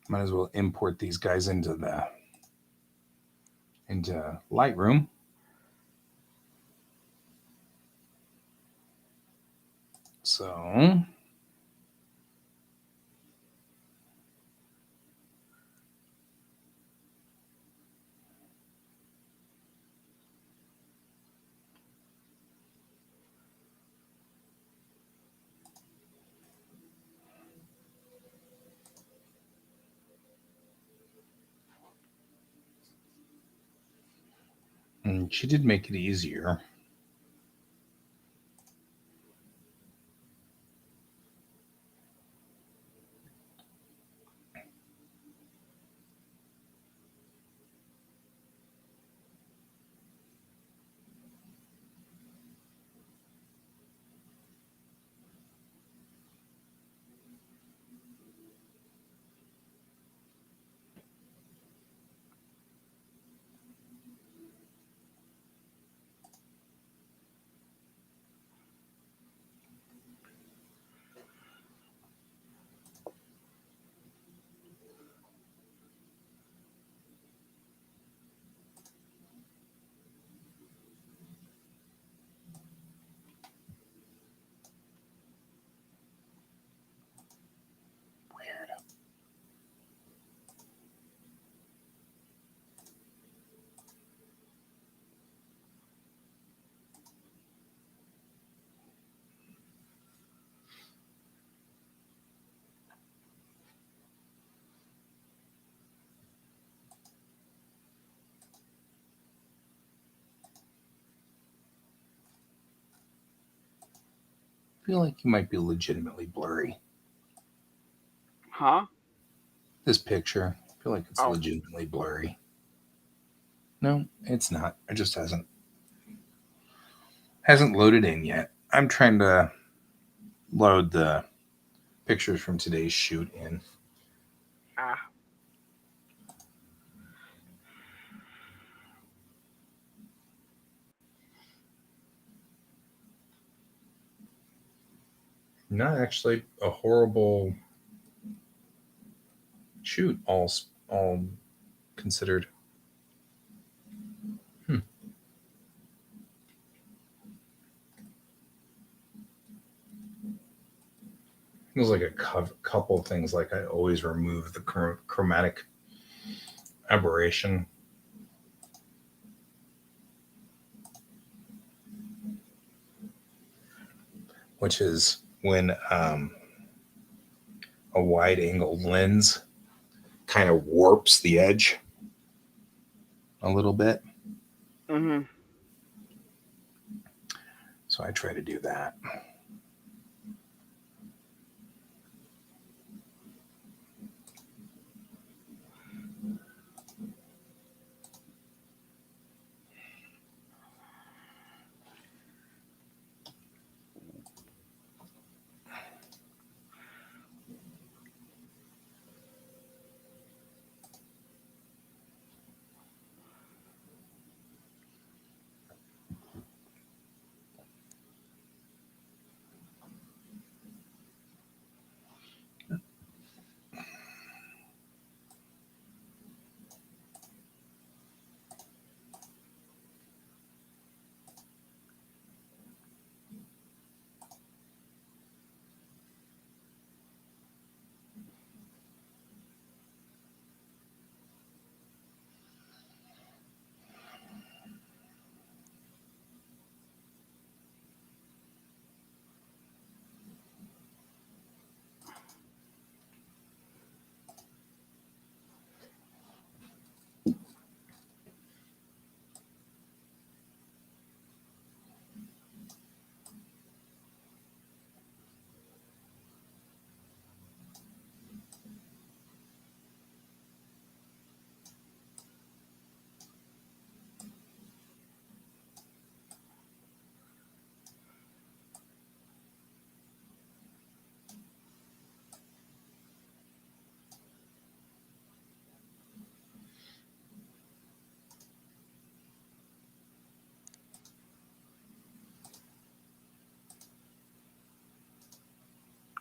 Might as well import these guys into Lightroom. So and she did make it easier. Weird. I feel like you might be legitimately blurry. Huh? This picture, I feel like it's Oh. legitimately blurry. No, it's not. It just hasn't loaded in yet. I'm trying to load the pictures from today's shoot in. Ah, Not actually a horrible shoot, all considered. Hmm. There's like a couple of things. Like I always remove the chromatic aberration, which is when a wide angle lens kind of warps the edge a little bit. mhm. So I try to do that.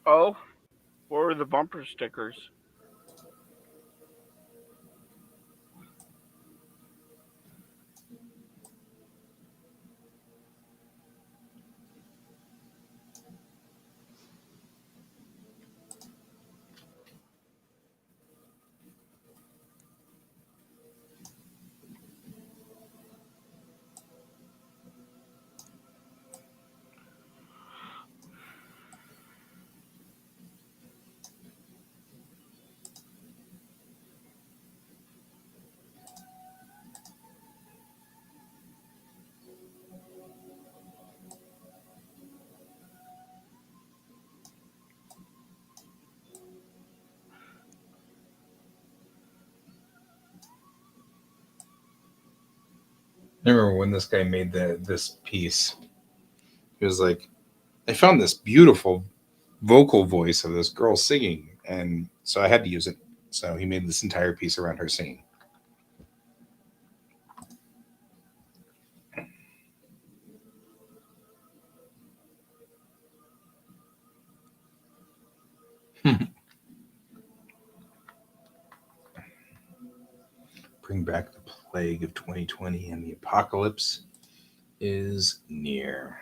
Oh, what were the bumper stickers? I remember when this guy made this piece. He was like, I found this beautiful vocal voice of this girl singing, and so I had to use it. So he made this entire piece around her singing. Bring back the plague of 2020, and the apocalypse is near.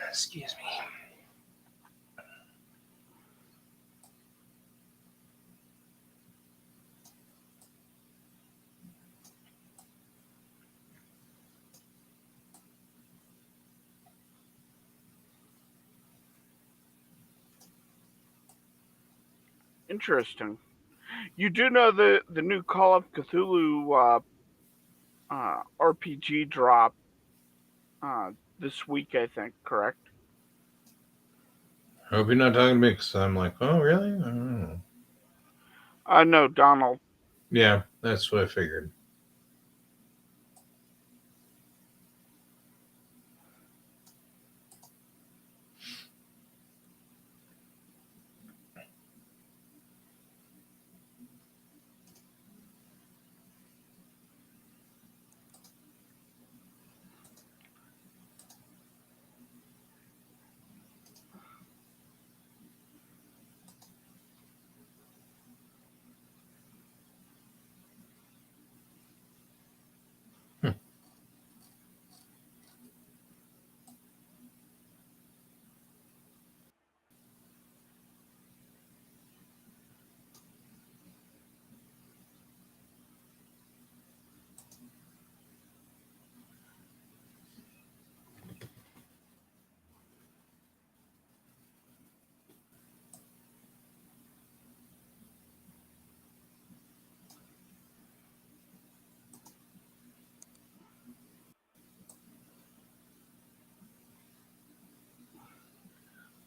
Excuse me. Interesting. You do know the new Call of Cthulhu RPG drop uh, this week, I think. Correct? I hope you're not talking to me because I'm like, oh, really? I don't know. No, Donald. Yeah, that's what I figured. Hmm.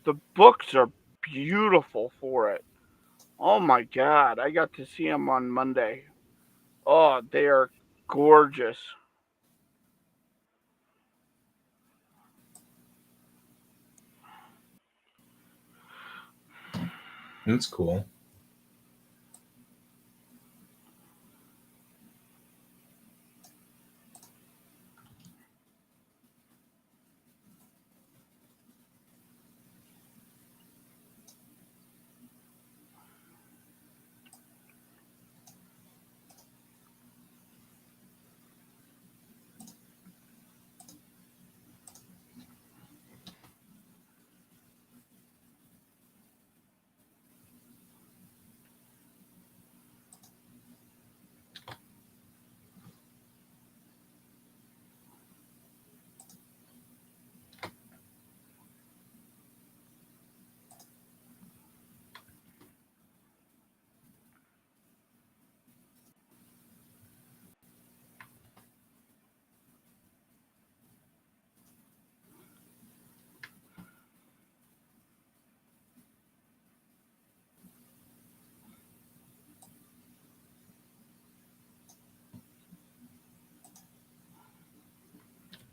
The books are beautiful for it. Oh my god, I got to see them on Monday. Oh, they are gorgeous. That's cool.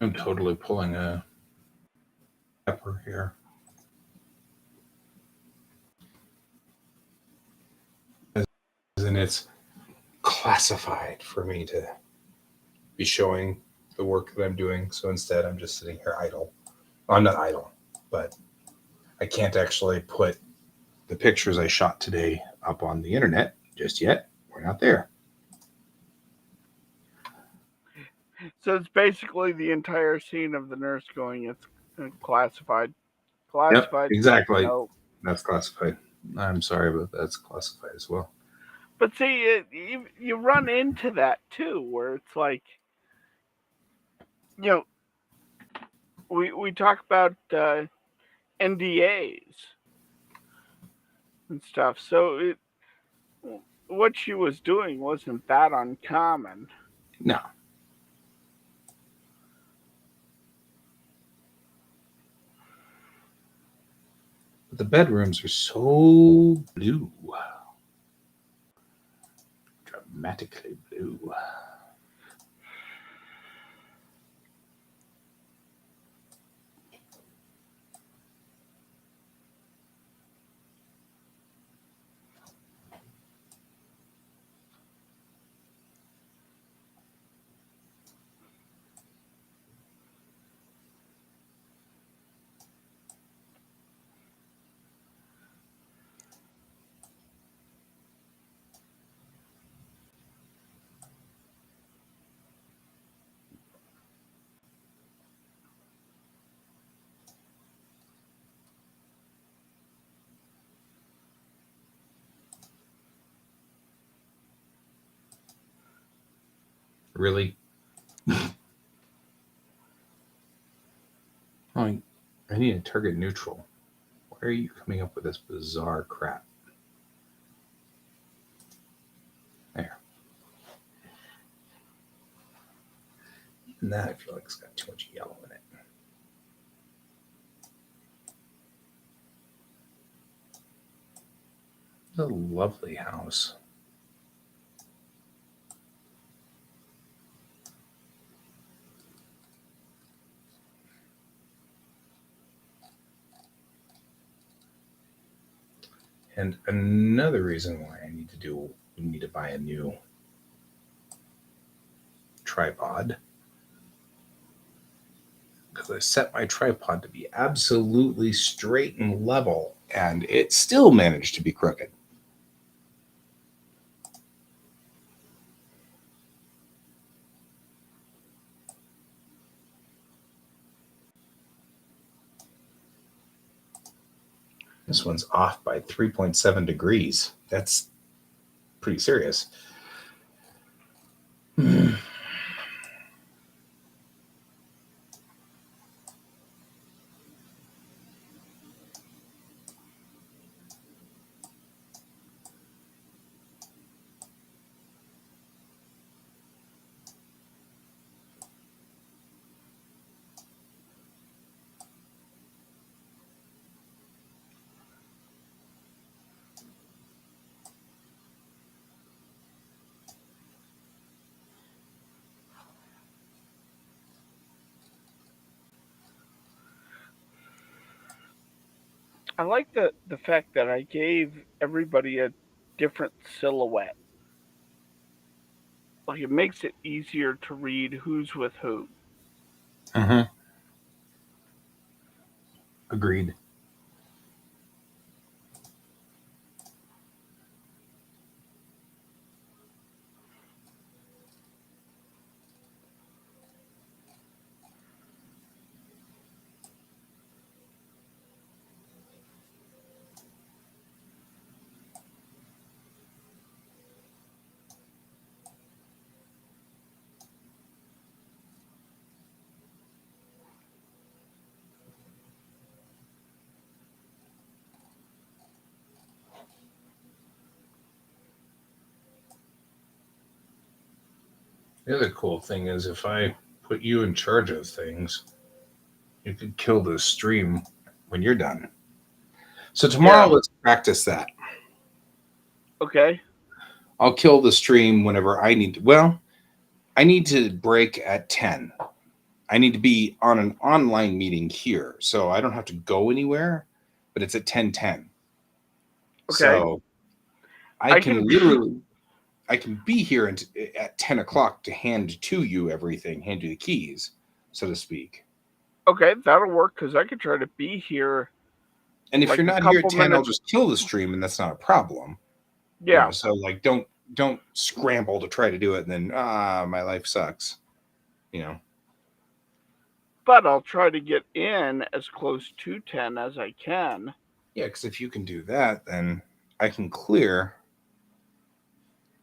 I'm totally pulling a pepper here. And it's classified for me to be showing the work that I'm doing. So instead, I'm just sitting here idle. Well, I'm not idle, but I can't actually put the pictures I shot today up on the internet just yet. We're not there. So it's basically the entire scene of the nurse going, "It's classified, Yep, classified." exactly. No, That's classified. I'm sorry, but that's classified as well. but see, you run into that too, where it's like, you know, we talk about NDAs and stuff. So what she was doing wasn't that uncommon. No. But the bedrooms are so blue. Dramatically blue. Really? Oh, I need a target neutral. Why are you coming up with this bizarre crap? And that I feel like it's got too much yellow in it. It's a lovely house. And another reason why we need to buy a new tripod, because I set my tripod to be absolutely straight and level, and it still managed to be crooked. This one's off by 3.7 degrees. That's pretty serious. I like the fact that I gave everybody a different silhouette. Like it makes it easier to read who's with who. Agreed. The other cool thing is if I put you in charge of things, you could kill the stream when you're done. So tomorrow, Yeah. let's practice that. Okay. I'll kill the stream whenever I need to. Well, I need to break at 10. I need to be on an online meeting here, so I don't have to go anywhere, but it's at 10:10. Okay. So I I can can literally, I can be here at 10 o'clock to hand to you everything, hand you the keys, so to speak. Okay, that'll work because I could try to be here. And if Like you're a not here at couple 10, I'll minutes. just kill the stream, and that's not a problem. Yeah. So like, don't scramble to try to do it, and then my life sucks. But I'll try to get in as close to 10 as I can. Yeah, because if you can do that, then I can clear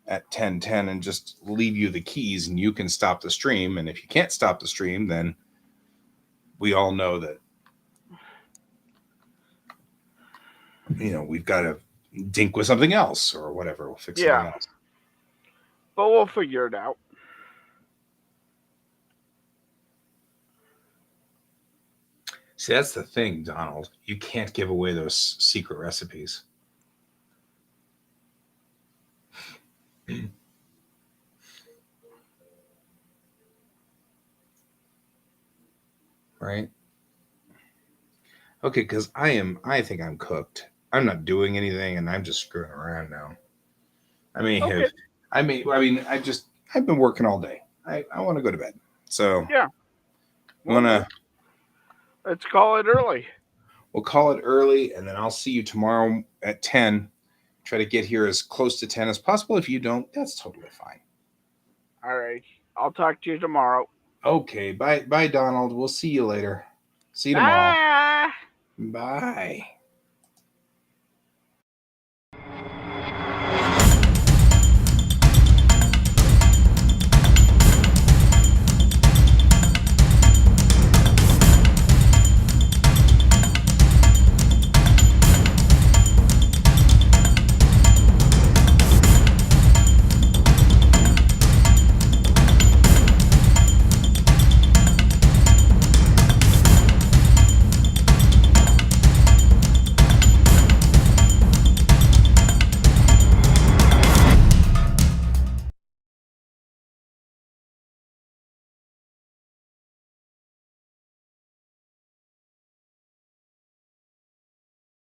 at 10:10 and just leave you the keys, and you can stop the stream. And if you can't stop the stream, then we all know that we've got to dink with something else or whatever. We'll fix something else. But we'll figure it out. See, that's the thing, Donald. You can't give away those secret recipes. Right? Okay, because I think I'm cooked. I'm not doing anything, and I'm just screwing around now. I've been working all day. I want to go to bed. So Yeah. Let's call it early. We'll call it early, and then I'll see you tomorrow at 10. Try to get here as close to 10 as possible. If you don't, that's totally fine. All right. I'll talk to you tomorrow. Okay, bye, Donald. We'll see you later. See you tomorrow. Bye. Bye.